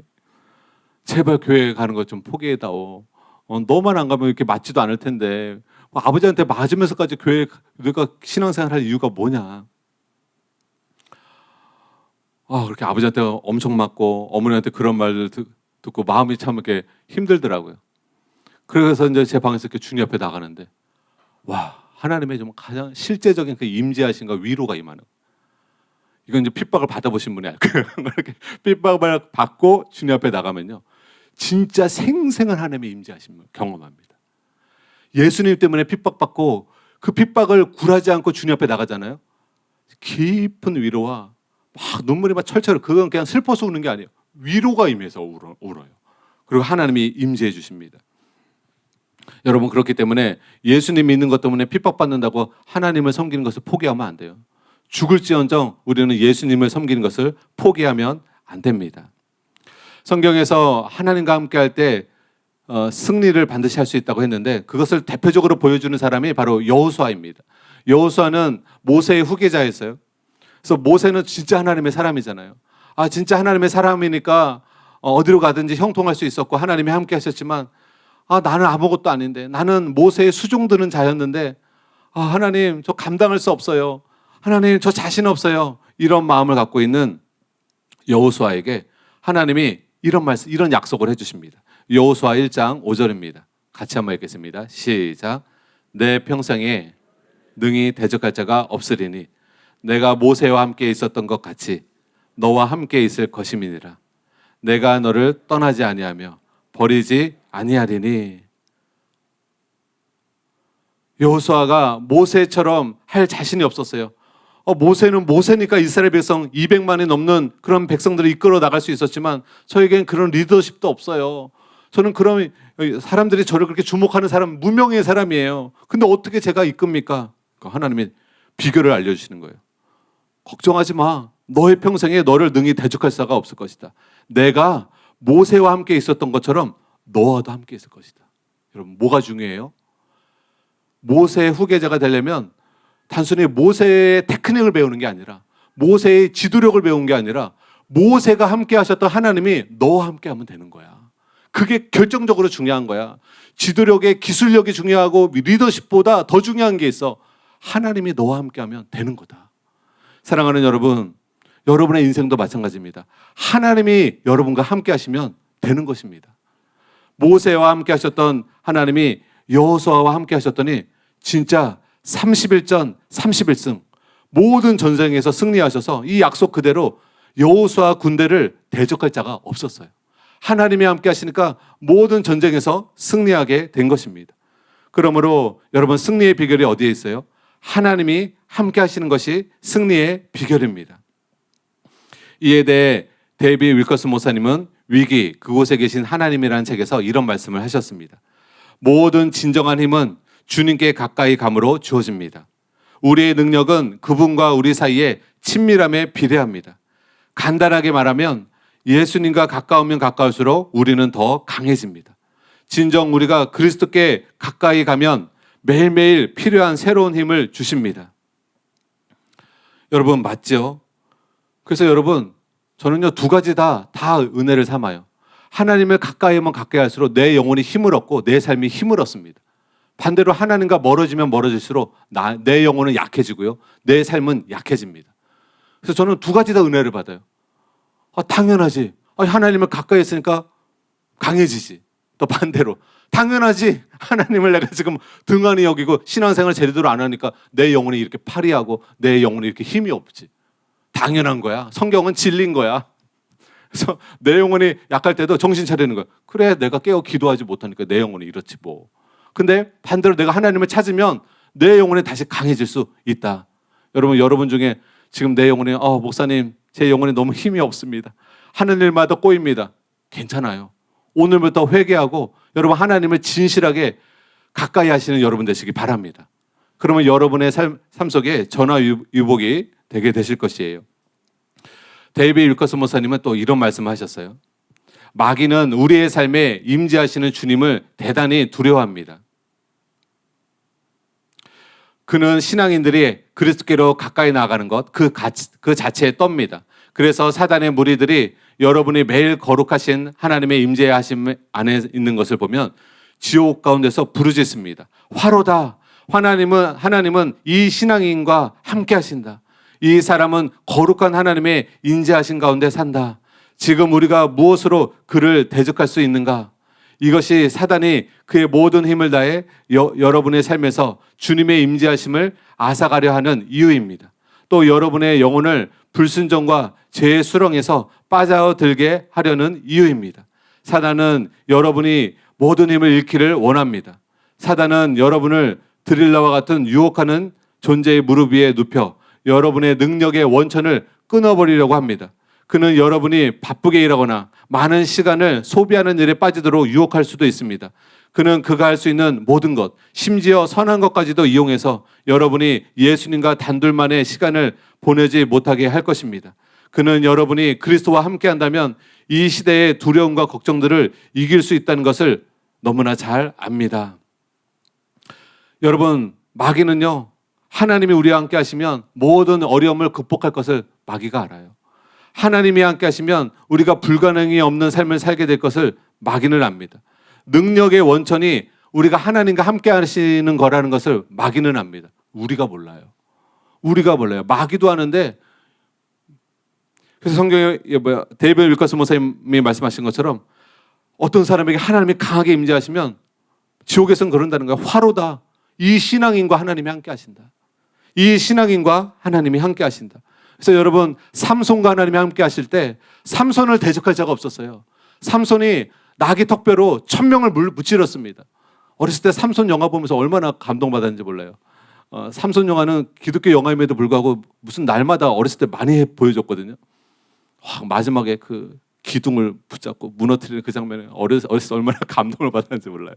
제발 교회 가는 것 좀 포기해다오. 너만 안 가면 이렇게 맞지도 않을 텐데 아버지한테 맞으면서까지 교회 내가 신앙생활 할 이유가 뭐냐? 그렇게 아버지한테 엄청 맞고 어머니한테 그런 말을 듣고 마음이 참 이렇게 힘들더라고요. 그래서 이제 제 방에서 이렇게 주님 앞에 나가는데 와, 하나님의 좀 가장 실제적인 그 임재하심과 위로가 임하는. 이건 이제 핍박을 받아보신 분이 알고 이렇게 핍박을 받고 주님 앞에 나가면요, 진짜 생생한 하나님의 임재하심을 경험합니다. 예수님 때문에 핍박받고 그 핍박을 굴하지 않고 주님 앞에 나가잖아요. 깊은 위로와 막 눈물이 막 철철, 그건 그냥 슬퍼서 우는 게 아니에요. 위로가 임해서 울어요. 그리고 하나님이 임재해 주십니다. 여러분, 그렇기 때문에 예수님 믿는 것 때문에 핍박받는다고 하나님을 섬기는 것을 포기하면 안 돼요. 죽을지언정 우리는 예수님을 섬기는 것을 포기하면 안 됩니다. 성경에서 하나님과 함께 할 때 승리를 반드시 할 수 있다고 했는데 그것을 대표적으로 보여주는 사람이 바로 여호수아입니다. 여호수아는 모세의 후계자였어요. 그래서 모세는 진짜 하나님의 사람이잖아요. 진짜 하나님의 사람이니까 어디로 가든지 형통할 수 있었고 하나님이 함께 하셨지만 나는 아무것도 아닌데, 나는 모세의 수종 드는 자였는데 하나님 저 감당할 수 없어요. 하나님 저 자신 없어요. 이런 마음을 갖고 있는 여호수아에게 하나님이 이런 약속을 해주십니다. 여호수아 1장 5절입니다. 같이 한번 읽겠습니다. 시작. 내 평생에 능히 대적할 자가 없으리니 내가 모세와 함께 있었던 것 같이 너와 함께 있을 것임이니라. 내가 너를 떠나지 아니하며 버리지 아니하리니. 여호수아가 모세처럼 할 자신이 없었어요. 모세는 모세니까 이스라엘 백성 200만이 넘는 그런 백성들을 이끌어 나갈 수 있었지만 저에겐 그런 리더십도 없어요. 저는 그런 사람들이 저를 그렇게 주목하는 사람, 무명의 사람이에요. 근데 어떻게 제가 이끕니까? 하나님이 비결을 알려주시는 거예요. 걱정하지 마. 너의 평생에 너를 능히 대적할 자가 없을 것이다. 내가 모세와 함께 있었던 것처럼 너와도 함께 있을 것이다. 여러분, 뭐가 중요해요? 모세의 후계자가 되려면 단순히 모세의 테크닉을 배우는 게 아니라, 모세의 지도력을 배운 게 아니라 모세가 함께 하셨던 하나님이 너와 함께 하면 되는 거야. 그게 결정적으로 중요한 거야. 지도력의 기술력이 중요하고 리더십보다 더 중요한 게 있어. 하나님이 너와 함께 하면 되는 거다. 사랑하는 여러분, 여러분의 인생도 마찬가지입니다. 하나님이 여러분과 함께 하시면 되는 것입니다. 모세와 함께 하셨던 하나님이 여호수아와 함께 하셨더니 진짜 30일전 30일승 모든 전쟁에서 승리하셔서 이 약속 그대로 여호수아 군대를 대적할 자가 없었어요. 하나님이 함께 하시니까 모든 전쟁에서 승리하게 된 것입니다. 그러므로 여러분, 승리의 비결이 어디에 있어요? 하나님이 함께 하시는 것이 승리의 비결입니다. 이에 대해 데이비 윌커스 목사님은 위기, 그곳에 계신 하나님이라는 책에서 이런 말씀을 하셨습니다. 모든 진정한 힘은 주님께 가까이 감으로 주어집니다. 우리의 능력은 그분과 우리 사이에 친밀함에 비례합니다. 간단하게 말하면 예수님과 가까우면 가까울수록 우리는 더 강해집니다. 진정 우리가 그리스도께 가까이 가면 매일매일 필요한 새로운 힘을 주십니다. 여러분, 맞죠? 그래서 여러분, 저는요, 두 가지 다 은혜를 삼아요. 하나님을 가까이 하면 가까이 할수록 내 영혼이 힘을 얻고 내 삶이 힘을 얻습니다. 반대로 하나님과 멀어지면 멀어질수록 내 영혼은 약해지고요, 내 삶은 약해집니다. 그래서 저는 두 가지 다 은혜를 받아요. 당연하지. 하나님을 가까이 했으니까 강해지지. 또 반대로 당연하지. 하나님을 내가 지금 등한히 여기고 신앙생활 제대로 안 하니까 내 영혼이 이렇게 파리하고 내 영혼이 이렇게 힘이 없지. 당연한 거야. 성경은 진리인 거야. 그래서 내 영혼이 약할 때도 정신 차리는 거야. 그래, 내가 깨어 기도하지 못하니까 내 영혼이 이렇지 뭐. 근데 반대로 내가 하나님을 찾으면 내 영혼이 다시 강해질 수 있다. 여러분 중에 지금 내 영혼이 목사님 제 영혼이 너무 힘이 없습니다. 하는 일마다 꼬입니다. 괜찮아요. 오늘부터 회개하고 여러분 하나님을 진실하게 가까이 하시는 여러분 되시기 바랍니다. 그러면 여러분의 삶 속에 전화위복이 되게 되실 것이에요. 데이비드 윌커슨 목사님은 또 이런 말씀을 하셨어요. 마귀는 우리의 삶에 임재하시는 주님을 대단히 두려워합니다. 그는 신앙인들이 그리스도께로 가까이 나아가는 것, 그 자체에 떱니다. 그래서 사단의 무리들이 여러분이 매일 거룩하신 하나님의 임재하심 안에 있는 것을 보면 지옥 가운데서 부르짖습니다. 화로다. 하나님은 이 신앙인과 함께 하신다. 이 사람은 거룩한 하나님의 인재하신 가운데 산다. 지금 우리가 무엇으로 그를 대적할 수 있는가? 이것이 사단이 그의 모든 힘을 다해 여러분의 삶에서 주님의 임재하심을 앗아가려 하는 이유입니다. 또 여러분의 영혼을 불순종과 죄의 수렁에서 빠져들게 하려는 이유입니다. 사단은 여러분이 모든 힘을 잃기를 원합니다. 사단은 여러분을 드릴라와 같은 유혹하는 존재의 무릎 위에 눕혀 여러분의 능력의 원천을 끊어버리려고 합니다. 그는 여러분이 바쁘게 일하거나 많은 시간을 소비하는 일에 빠지도록 유혹할 수도 있습니다. 그는 그가 할 수 있는 모든 것, 심지어 선한 것까지도 이용해서 여러분이 예수님과 단둘만의 시간을 보내지 못하게 할 것입니다. 그는 여러분이 그리스도와 함께 한다면 이 시대의 두려움과 걱정들을 이길 수 있다는 것을 너무나 잘 압니다. 여러분, 마귀는요, 하나님이 우리와 함께 하시면 모든 어려움을 극복할 것을 마귀가 알아요. 하나님이 함께 하시면 우리가 불가능이 없는 삶을 살게 될 것을 마귀는 압니다. 능력의 원천이 우리가 하나님과 함께 하시는 거라는 것을 마귀는 압니다. 우리가 몰라요. 마귀도 아는데, 그래서 성경에 데이비드 윌커슨 목사님이 말씀하신 것처럼 어떤 사람에게 하나님이 강하게 임재하시면 지옥에서는 그런다는 거예요. 화로다. 이 신앙인과 하나님이 함께 하신다. 이 신앙인과 하나님이 함께 하신다. 그래서 여러분, 삼손과 하나님이 함께 하실 때 삼손을 대적할 자가 없었어요. 삼손이 나귀 턱뼈로 1000명을 무찔렀습니다. 어렸을 때 삼손 영화 보면서 얼마나 감동받았는지 몰라요. 삼손 영화는 기독교 영화임에도 불구하고 무슨 날마다 어렸을 때 많이 보여줬거든요. 마지막에 그 기둥을 붙잡고 무너뜨리는 그 장면에 어렸을 때 얼마나 감동을 받았는지 몰라요.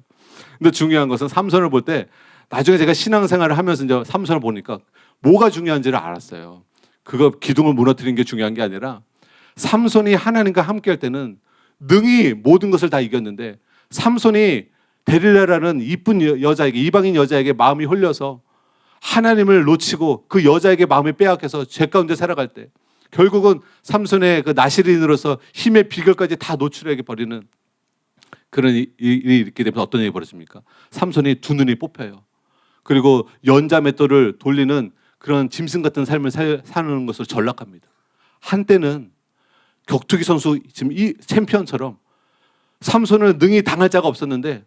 근데 중요한 것은 삼손을 볼 때 나중에 제가 신앙생활을 하면서 이제 삼손을 보니까 뭐가 중요한지를 알았어요. 그거 기둥을 무너뜨리는 게 중요한 게 아니라 삼손이 하나님과 함께 할 때는 능히 모든 것을 다 이겼는데 삼손이 데릴라라는 이쁜 여자에게, 이방인 여자에게 마음이 홀려서 하나님을 놓치고 그 여자에게 마음이 빼앗겨서 죄 가운데 살아갈 때 결국은 삼손의 그 나시린으로서 힘의 비결까지 다 노출해 버리는 그런 일이 있게 되면 어떤 일이 벌어집니까? 삼손이 두 눈이 뽑혀요. 그리고 연자 맷돌을 돌리는 그런 짐승 같은 삶을 사는 것으로 전락합니다. 한때는 격투기 선수 지금 이 챔피언처럼 삼손을 능히 당할 자가 없었는데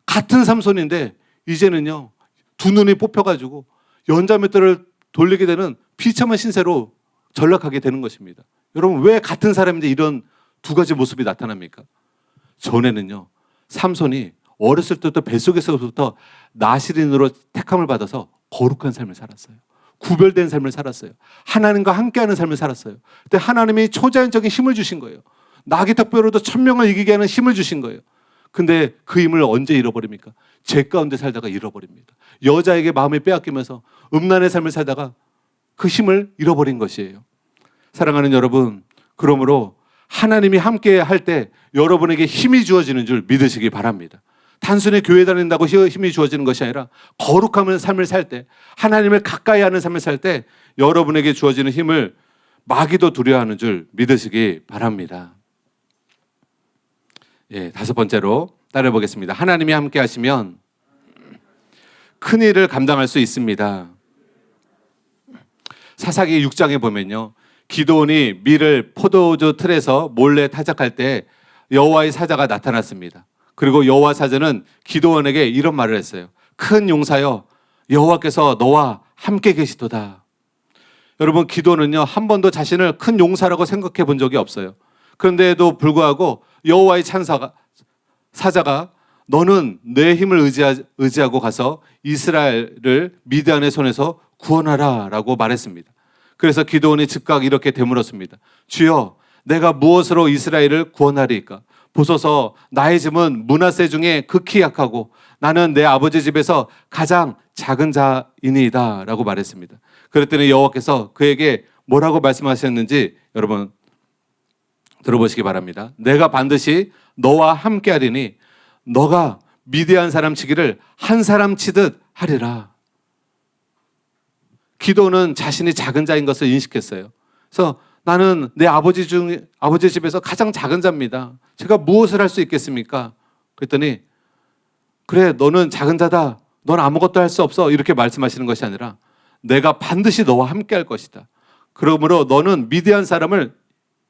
같은 삼손인데 이제는요 두 눈이 뽑혀가지고 연자 맷돌을 돌리게 되는 비참한 신세로 전락하게 되는 것입니다. 여러분, 왜 같은 사람인데 이런 두 가지 모습이 나타납니까? 전에는요 삼손이 어렸을 때부터 뱃속에서부터 나시린으로 택함을 받아서 거룩한 삶을 살았어요. 구별된 삶을 살았어요. 하나님과 함께하는 삶을 살았어요. 근데 하나님이 초자연적인 힘을 주신 거예요. 나귀 턱뼈로도 1000명을 이기게 하는 힘을 주신 거예요. 근데 그 힘을 언제 잃어버립니까? 죄 가운데 살다가 잃어버립니다. 여자에게 마음을 빼앗기면서 음란의 삶을 살다가 그 힘을 잃어버린 것이에요. 사랑하는 여러분, 그러므로 하나님이 함께 할 때 여러분에게 힘이 주어지는 줄 믿으시기 바랍니다. 단순히 교회 다닌다고 힘이 주어지는 것이 아니라 거룩한 삶을 살 때, 하나님을 가까이 하는 삶을 살 때 여러분에게 주어지는 힘을 마귀도 두려워하는 줄 믿으시기 바랍니다. 예, 5번째로 따라해 보겠습니다. 하나님이 함께 하시면 큰 일을 감당할 수 있습니다. 사사기 6장에 보면요, 기드온이 밀을 포도주 틀에서 몰래 타작할 때 여호와의 사자가 나타났습니다. 그리고 여호와 사자는 기드온에게 이런 말을 했어요. 큰 용사여, 여호와께서 너와 함께 계시도다. 여러분, 기도는요, 한 번도 자신을 큰 용사라고 생각해 본 적이 없어요. 그런데도 불구하고 여호와의 사자가 너는 내 힘을 의지하고 가서 이스라엘을 미디안의 손에서 구원하라 라고 말했습니다. 그래서 기드온이 즉각 이렇게 되물었습니다. 주여, 내가 무엇으로 이스라엘을 구원하리이까? 보소서, 나의 짐은 므낫세 중에 극히 약하고 나는 내 아버지 집에서 가장 작은 자이니이다 라고 말했습니다. 그랬더니 여호와께서 그에게 뭐라고 말씀하셨는지 여러분 들어보시기 바랍니다. 내가 반드시 너와 함께하리니 너가 미디안 사람 치기를 한 사람 치듯 하리라. 기도는 자신이 작은 자인 것을 인식했어요. 그래서 나는 내 아버지 집에서 가장 작은 자입니다. 제가 무엇을 할 수 있겠습니까? 그랬더니 그래, 너는 작은 자다. 넌 아무것도 할 수 없어. 이렇게 말씀하시는 것이 아니라 내가 반드시 너와 함께 할 것이다. 그러므로 너는 미디안 사람을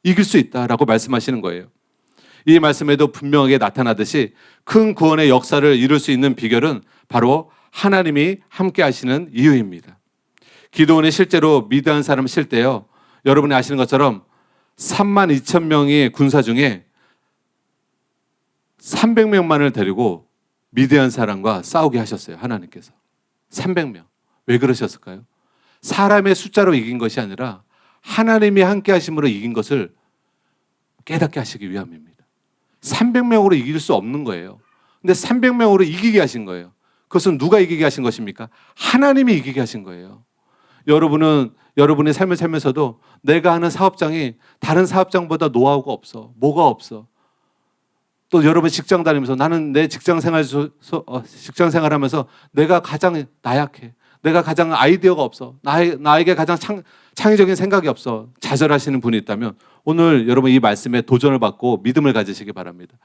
이길 수 있다라고 말씀하시는 거예요. 이 말씀에도 분명하게 나타나듯이 큰 구원의 역사를 이룰 수 있는 비결은 바로 하나님이 함께 하시는 이유입니다. 기드온이 실제로 미디안 사람을 칠 때요, 여러분이 아시는 것처럼 32,000명의 군사 중에 300명만을 데리고 미디안 사람과 싸우게 하셨어요. 하나님께서 300명. 왜 그러셨을까요? 사람의 숫자로 이긴 것이 아니라 하나님이 함께 하심으로 이긴 것을 깨닫게 하시기 위함입니다. 300명으로 이길 수 없는 거예요. 근데 300명으로 이기게 하신 거예요. 그것은 누가 이기게 하신 것입니까? 하나님이 이기게 하신 거예요. 여러분의 삶을 살면서도 내가 하는 사업장이 다른 사업장보다 노하우가 없어. 뭐가 없어. 또 여러분 직장 다니면서 나는 내 직장 생활하면서 내가 가장 나약해. 내가 가장 아이디어가 없어. 나에게 가장 창의적인 생각이 없어. 좌절하시는 분이 있다면 오늘 여러분 이 말씀에 도전을 받고 믿음을 가지시기 바랍니다.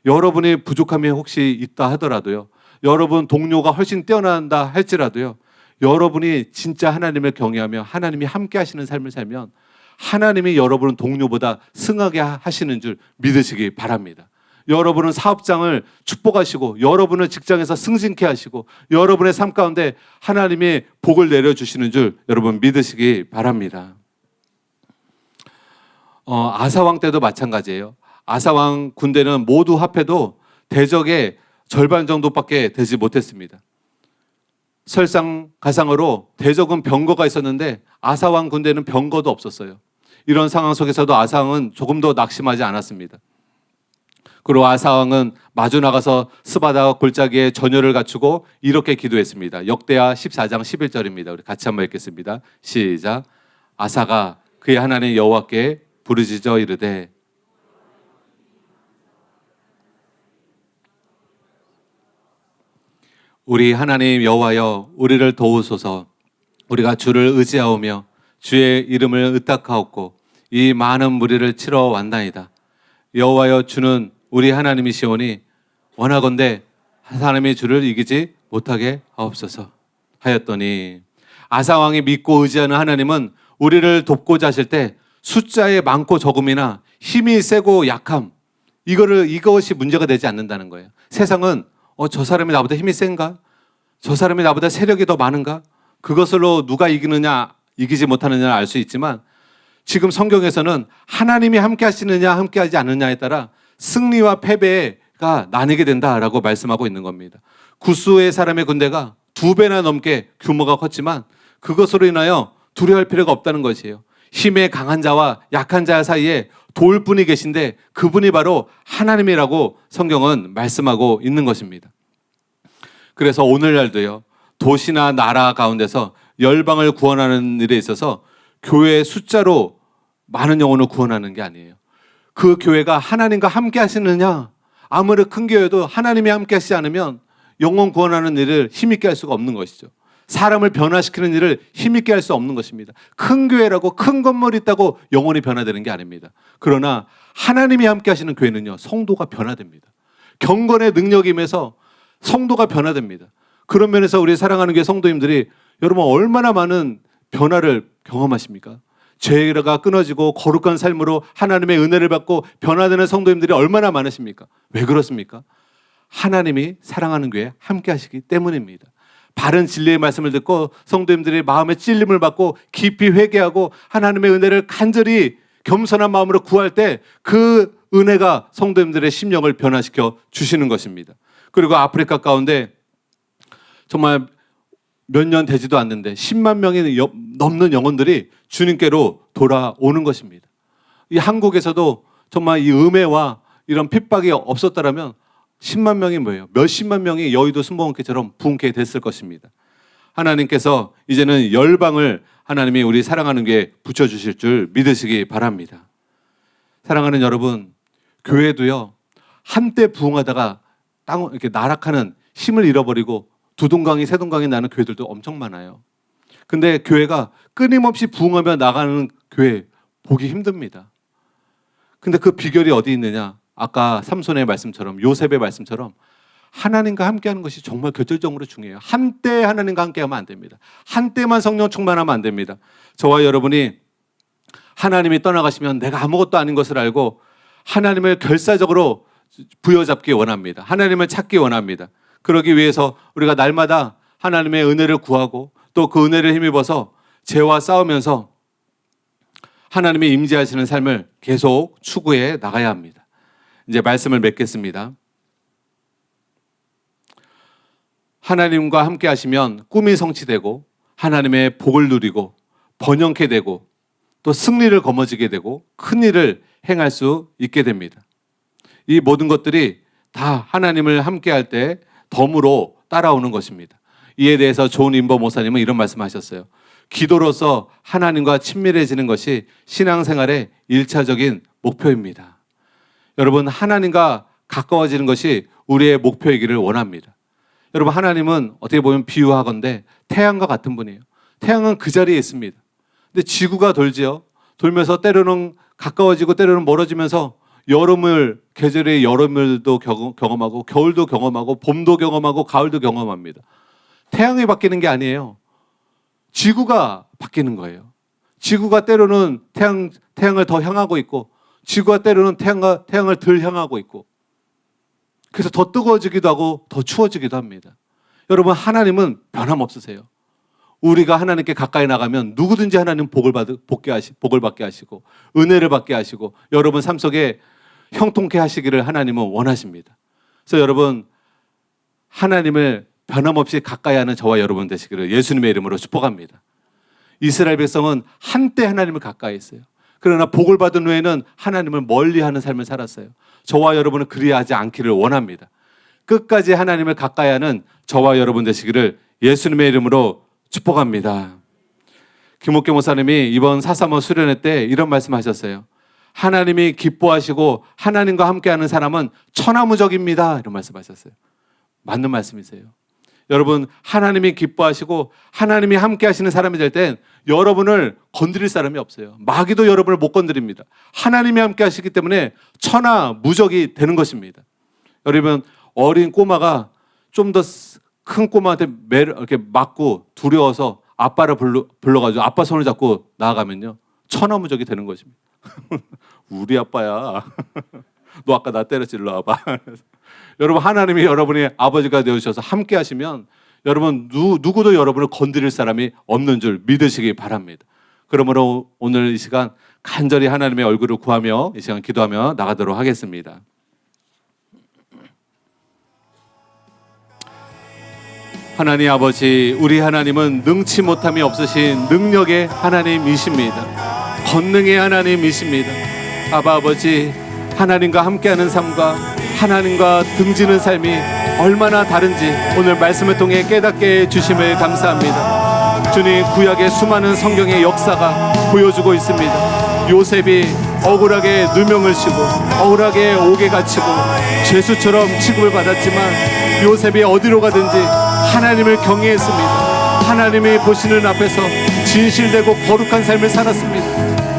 여러분이 부족함이 혹시 있다 하더라도요, 여러분 동료가 훨씬 뛰어난다 할지라도요, 여러분이 진짜 하나님을 경외하며 하나님이 함께 하시는 삶을 살면 하나님이 여러분은 동료보다 승하게 하시는 줄 믿으시기 바랍니다. 여러분은 사업장을 축복하시고 여러분을 직장에서 승진케 하시고 여러분의 삶 가운데 하나님의 복을 내려주시는 줄 여러분 믿으시기 바랍니다. 아사왕 때도 마찬가지예요. 아사왕 군대는 모두 합해도 대적의 절반 정도밖에 되지 못했습니다. 설상가상으로 대적은 병거가 있었는데 아사왕 군대는 병거도 없었어요. 이런 상황 속에서도 아사왕은 조금도 낙심하지 않았습니다. 그리고 아사왕은 마주 나가서 스바다 골짜기에 전열을 갖추고 이렇게 기도했습니다. 역대하 14장 11절입니다. 우리 같이 한번 읽겠습니다. 시작. 아사가 그의 하나님 여호와께 부르짖어 이르되 우리 하나님 여호와여 우리를 도우소서. 우리가 주를 의지하오며 주의 이름을 의탁하옵고 이 많은 무리를 치러 왔나이다. 여호와여 주는 우리 하나님이시오니 원하건대 사람이 주를 이기지 못하게 하옵소서 하였더니, 아사왕이 믿고 의지하는 하나님은 우리를 돕고자 하실 때 숫자의 많고 적음이나 힘이 세고 약함, 이것이 문제가 되지 않는다는 거예요. 세상은 저 사람이 나보다 힘이 센가? 저 사람이 나보다 세력이 더 많은가? 그것으로 누가 이기느냐 이기지 못하느냐를 알 수 있지만, 지금 성경에서는 하나님이 함께 하시느냐 함께 하지 않느냐에 따라 승리와 패배가 나뉘게 된다라고 말씀하고 있는 겁니다. 구스의 사람의 군대가 2배나 넘게 규모가 컸지만 그것으로 인하여 두려워할 필요가 없다는 것이에요. 힘의 강한 자와 약한 자 사이에 도울 분이 계신데 그분이 바로 하나님이라고 성경은 말씀하고 있는 것입니다. 그래서 오늘날도요, 도시나 나라 가운데서 열방을 구원하는 일에 있어서 교회의 숫자로 많은 영혼을 구원하는 게 아니에요. 그 교회가 하나님과 함께 하시느냐, 아무리 큰 교회도 하나님이 함께 하시지 않으면 영혼 구원하는 일을 힘있게 할 수가 없는 것이죠. 사람을 변화시키는 일을 힘있게 할 수 없는 것입니다. 큰 교회라고 큰 건물이 있다고 영혼이 변화되는 게 아닙니다. 그러나 하나님이 함께 하시는 교회는요, 성도가 변화됩니다. 경건의 능력이 임해서 성도가 변화됩니다. 그런 면에서 우리 사랑하는 교회 성도님들이 여러분 얼마나 많은 변화를 경험하십니까? 죄가 끊어지고 거룩한 삶으로 하나님의 은혜를 받고 변화되는 성도님들이 얼마나 많으십니까? 왜 그렇습니까? 하나님이 사랑하는 교회에 함께 하시기 때문입니다. 바른 진리의 말씀을 듣고 성도님들이 마음의 찔림을 받고 깊이 회개하고 하나님의 은혜를 간절히 겸손한 마음으로 구할 때 그 은혜가 성도님들의 심령을 변화시켜 주시는 것입니다. 그리고 아프리카 가운데 정말 몇 년 되지도 않는데 10만 명이 넘는 영혼들이 주님께로 돌아오는 것입니다. 이 한국에서도 정말 이 음해와 이런 핍박이 없었다라면 10만 명이 뭐예요? 몇십만 명이 여의도 순복음교회처럼 부흥케 됐을 것입니다. 하나님께서 이제는 열방을 하나님이 우리 사랑하는 교회에 붙여주실 줄 믿으시기 바랍니다. 사랑하는 여러분, 교회도요, 한때 부흥하다가 이렇게 나락하는 힘을 잃어버리고 두동강이 세동강이 나는 교회들도 엄청 많아요. 근데 교회가 끊임없이 부흥하며 나가는 교회 보기 힘듭니다. 근데 그 비결이 어디 있느냐? 아까 삼손의 말씀처럼, 요셉의 말씀처럼 하나님과 함께하는 것이 정말 결정적으로 중요해요. 한때 하나님과 함께하면 안 됩니다. 한때만 성령 충만하면 안 됩니다. 저와 여러분이 하나님이 떠나가시면 내가 아무것도 아닌 것을 알고 하나님을 결사적으로 부여잡기 원합니다. 하나님을 찾기 원합니다. 그러기 위해서 우리가 날마다 하나님의 은혜를 구하고 또 그 은혜를 힘입어서 죄와 싸우면서 하나님이 임재하시는 삶을 계속 추구해 나가야 합니다. 이제 말씀을 맺겠습니다. 하나님과 함께 하시면 꿈이 성취되고 하나님의 복을 누리고 번영케 되고 또 승리를 거머쥐게 되고 큰 일을 행할 수 있게 됩니다. 이 모든 것들이 다 하나님을 함께 할 때 덤으로 따라오는 것입니다. 이에 대해서 존 인버 목사님은 이런 말씀하셨어요. 기도로서 하나님과 친밀해지는 것이 신앙생활의 1차적인 목표입니다. 여러분, 하나님과 가까워지는 것이 우리의 목표이기를 원합니다. 여러분, 하나님은 어떻게 보면 비유하건대 태양과 같은 분이에요. 태양은 그 자리에 있습니다. 근데 지구가 돌지요. 돌면서 때로는 가까워지고 때로는 멀어지면서 계절의 여름을도 경험하고 겨울도 경험하고 봄도 경험하고 가을도 경험합니다. 태양이 바뀌는 게 아니에요. 지구가 바뀌는 거예요. 지구가 때로는 태양을 더 향하고 있고 지구가 때로는 태양을 덜 향하고 있고 그래서 더 뜨거워지기도 하고 더 추워지기도 합니다. 여러분, 하나님은 변함없으세요. 우리가 하나님께 가까이 나가면 누구든지 하나님 복을 받게 하시고 은혜를 받게 하시고 여러분 삶 속에 형통케 하시기를 하나님은 원하십니다. 그래서 여러분, 하나님을 변함없이 가까이 하는 저와 여러분 되시기를 예수님의 이름으로 축복합니다. 이스라엘 백성은 한때 하나님을 가까이 했어요. 그러나 복을 받은 후에는 하나님을 멀리하는 삶을 살았어요. 저와 여러분은 그리하지 않기를 원합니다. 끝까지 하나님을 가까이 하는 저와 여러분 되시기를 예수님의 이름으로 축복합니다. 김옥경 목사님이 이번 4.3월 수련회 때 이런 말씀하셨어요. 하나님이 기뻐하시고 하나님과 함께하는 사람은 천하무적입니다. 이런 말씀하셨어요. 맞는 말씀이세요. 여러분, 하나님이 기뻐하시고 하나님이 함께하시는 사람이 될 땐 여러분을 건드릴 사람이 없어요. 마귀도 여러분을 못 건드립니다. 하나님이 함께하시기 때문에 천하무적이 되는 것입니다. 여러분, 어린 꼬마가 좀 더 큰 꼬마한테 이렇게 맞고 두려워서 아빠를 불러가지고 아빠 손을 잡고 나아가면요, 천하무적이 되는 것입니다. 우리 아빠야. 너 아까 나 때렸지, 일로 와봐. 여러분, 하나님이 여러분의 아버지가 되어주셔서 함께 하시면 여러분 누구도 여러분을 건드릴 사람이 없는 줄 믿으시기 바랍니다. 그러므로 오늘 이 시간 간절히 하나님의 얼굴을 구하며 이 시간 기도하며 나가도록 하겠습니다. 하나님 아버지, 우리 하나님은 능치 못함이 없으신 능력의 하나님이십니다. 권능의 하나님이십니다. 아버지, 하나님과 함께하는 삶과 하나님과 등지는 삶이 얼마나 다른지 오늘 말씀을 통해 깨닫게 해주심을 감사합니다. 주님, 구약의 수많은 성경의 역사가 보여주고 있습니다. 요셉이 억울하게 누명을 씌고 억울하게 옥에 갇히고 죄수처럼 취급을 받았지만 요셉이 어디로 가든지 하나님을 경외했습니다. 하나님이 보시는 앞에서 진실되고 거룩한 삶을 살았습니다.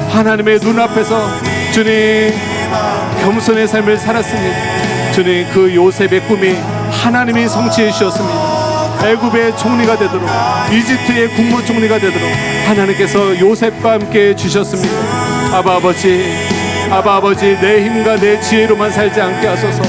하나님의 눈앞에서 주님 겸손의 삶을 살았습니다. 주님, 그 요셉의 꿈이 하나님이 성취해 주셨습니다. 애굽의 총리가 되도록, 이집트의 국무총리가 되도록 하나님께서 요셉과 함께 주셨습니다. 아버지, 내 힘과 내 지혜로만 살지 않게 하소서.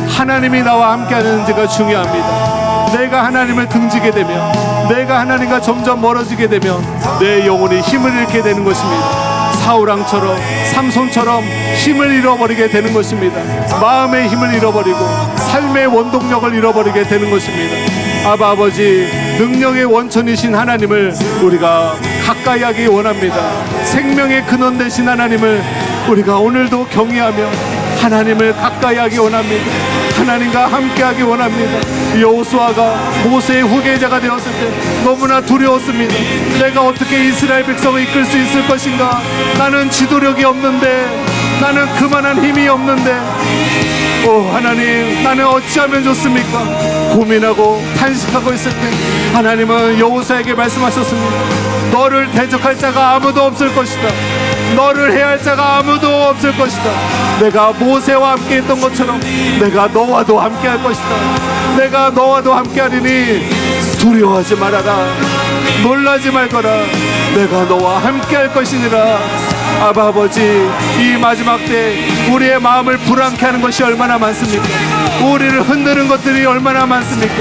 하나님이 나와 함께 하는지가 중요합니다. 내가 하나님을 등지게 되면, 내가 하나님과 점점 멀어지게 되면 내 영혼이 힘을 잃게 되는 것입니다. 사울왕처럼, 삼손처럼 힘을 잃어버리게 되는 것입니다. 마음의 힘을 잃어버리고 삶의 원동력을 잃어버리게 되는 것입니다. 아버지, 능력의 원천이신 하나님을 우리가 가까이 하기 원합니다. 생명의 근원 되신 하나님을 우리가 오늘도 경외하며 하나님을 가까이 하기 원합니다. 하나님과 함께 하기 원합니다. 여호수아가 모세의 후계자가 되었을 때 너무나 두려웠습니다. 내가 어떻게 이스라엘 백성을 이끌 수 있을 것인가? 나는 지도력이 없는데, 나는 그만한 힘이 없는데, 하나님, 나는 어찌하면 좋습니까? 고민하고 탄식하고 있을 때 하나님은 여호수아에게 말씀하셨습니다. 너를 대적할 자가 아무도 없을 것이다. 너를 해할 자가 아무도 없을 것이다. 내가 모세와 함께 했던 것처럼 내가 너와도 함께 할 것이다. 내가 너와도 함께 하리니 두려워하지 말아라. 놀라지 말거라. 내가 너와 함께 할 것이니라. 아버지, 이 마지막 때 우리의 마음을 불안케 하는 것이 얼마나 많습니까? 우리를 흔드는 것들이 얼마나 많습니까?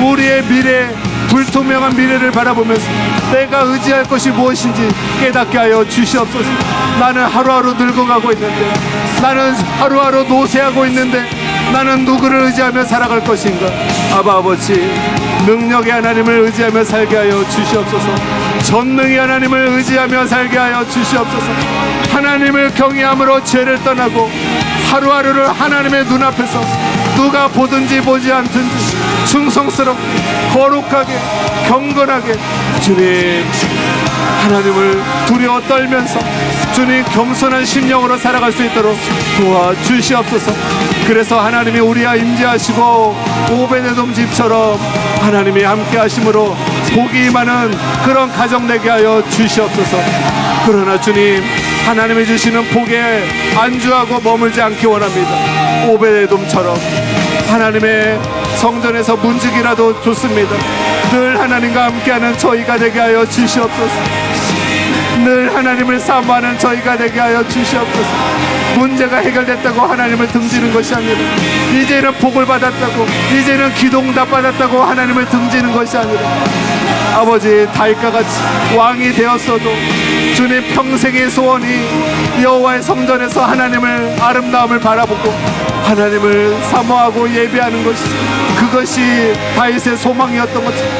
우리의 미래, 불투명한 미래를 바라보면서 내가 의지할 것이 무엇인지 깨닫게 하여 주시옵소서. 나는 하루하루 늙어가고 있는데, 나는 하루하루 노쇠하고 있는데 나는 누구를 의지하며 살아갈 것인가? 아버지, 능력의 하나님을 의지하며 살게 하여 주시옵소서. 전능의 하나님을 의지하며 살게 하여 주시옵소서. 하나님을 경외함으로 죄를 떠나고 하루하루를 하나님의 눈앞에서 누가 보든지 보지 않든지 충성스럽게, 거룩하게, 경건하게 주님 하나님을 두려워 떨면서 주님 겸손한 심령으로 살아갈 수 있도록 도와주시옵소서. 그래서 하나님이 우리와 임재하시고 오베데돔 집처럼 하나님이 함께 하심으로 복이 많은 그런 가정 되게 하여 주시옵소서. 그러나 주님, 하나님이 주시는 복에 안주하고 머물지 않기 원합니다. 오베데돔처럼 하나님의 성전에서 문지기라도 좋습니다. 늘 하나님과 함께하는 저희가 되게 하여 주시옵소서. 늘 하나님을 사모하는 저희가 되게 하여 주시옵소서. 문제가 해결됐다고 하나님을 등지는 것이 아니라, 이제는 복을 받았다고, 이제는 기도응답 받았다고 하나님을 등지는 것이 아니라, 아버지, 다윗과 같이 왕이 되었어도 주님 평생의 소원이 여호와의 성전에서 하나님을 아름다움을 바라보고 하나님을 사모하고 예배하는 것이, 그것이 다윗의 소망이었던 것처럼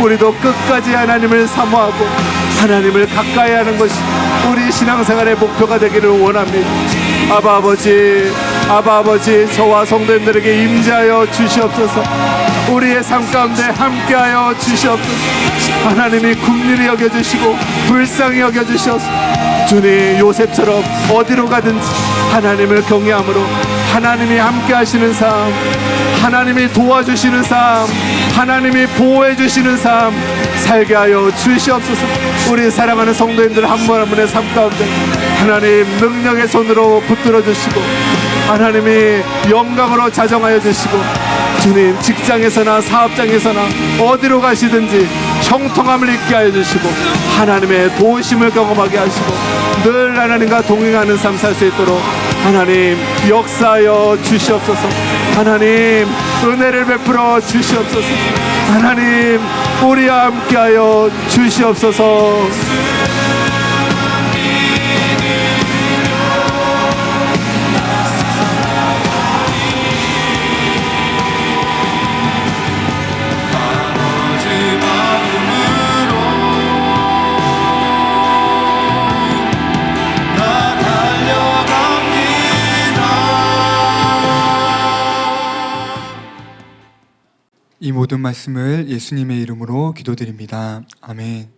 우리도 끝까지 하나님을 사모하고 하나님을 가까이 하는 것이 우리 신앙생활의 목표가 되기를 원합니다. 아버지, 저와 성도님들에게 임재하여 주시옵소서. 우리의 삶 가운데 함께하여 주시옵소서. 하나님이 긍휼히 여겨주시고 불쌍히 여겨주셔서 주님, 요셉처럼 어디로 가든지 하나님을 경외함으로 하나님이 함께 하시는 삶, 하나님이 도와주시는 삶, 하나님이 보호해 주시는 삶 살게 하여 주시옵소서. 우리 사랑하는 성도님들 한 분 한 분의 삶 가운데 하나님 능력의 손으로 붙들어 주시고 하나님이 영광으로 자정하여 주시고 주님, 직장에서나 사업장에서나 어디로 가시든지 형통함을 입게 하여 주시고 하나님의 도우심을 경험하게 하시고 늘 하나님과 동행하는 삶 살 수 있도록 하나님 역사하여 주시옵소서. 하나님 은혜를 베풀어 주시옵소서. 하나님 우리와 함께하여 주시옵소서. 이 모든 말씀을 예수님의 이름으로 기도드립니다. 아멘.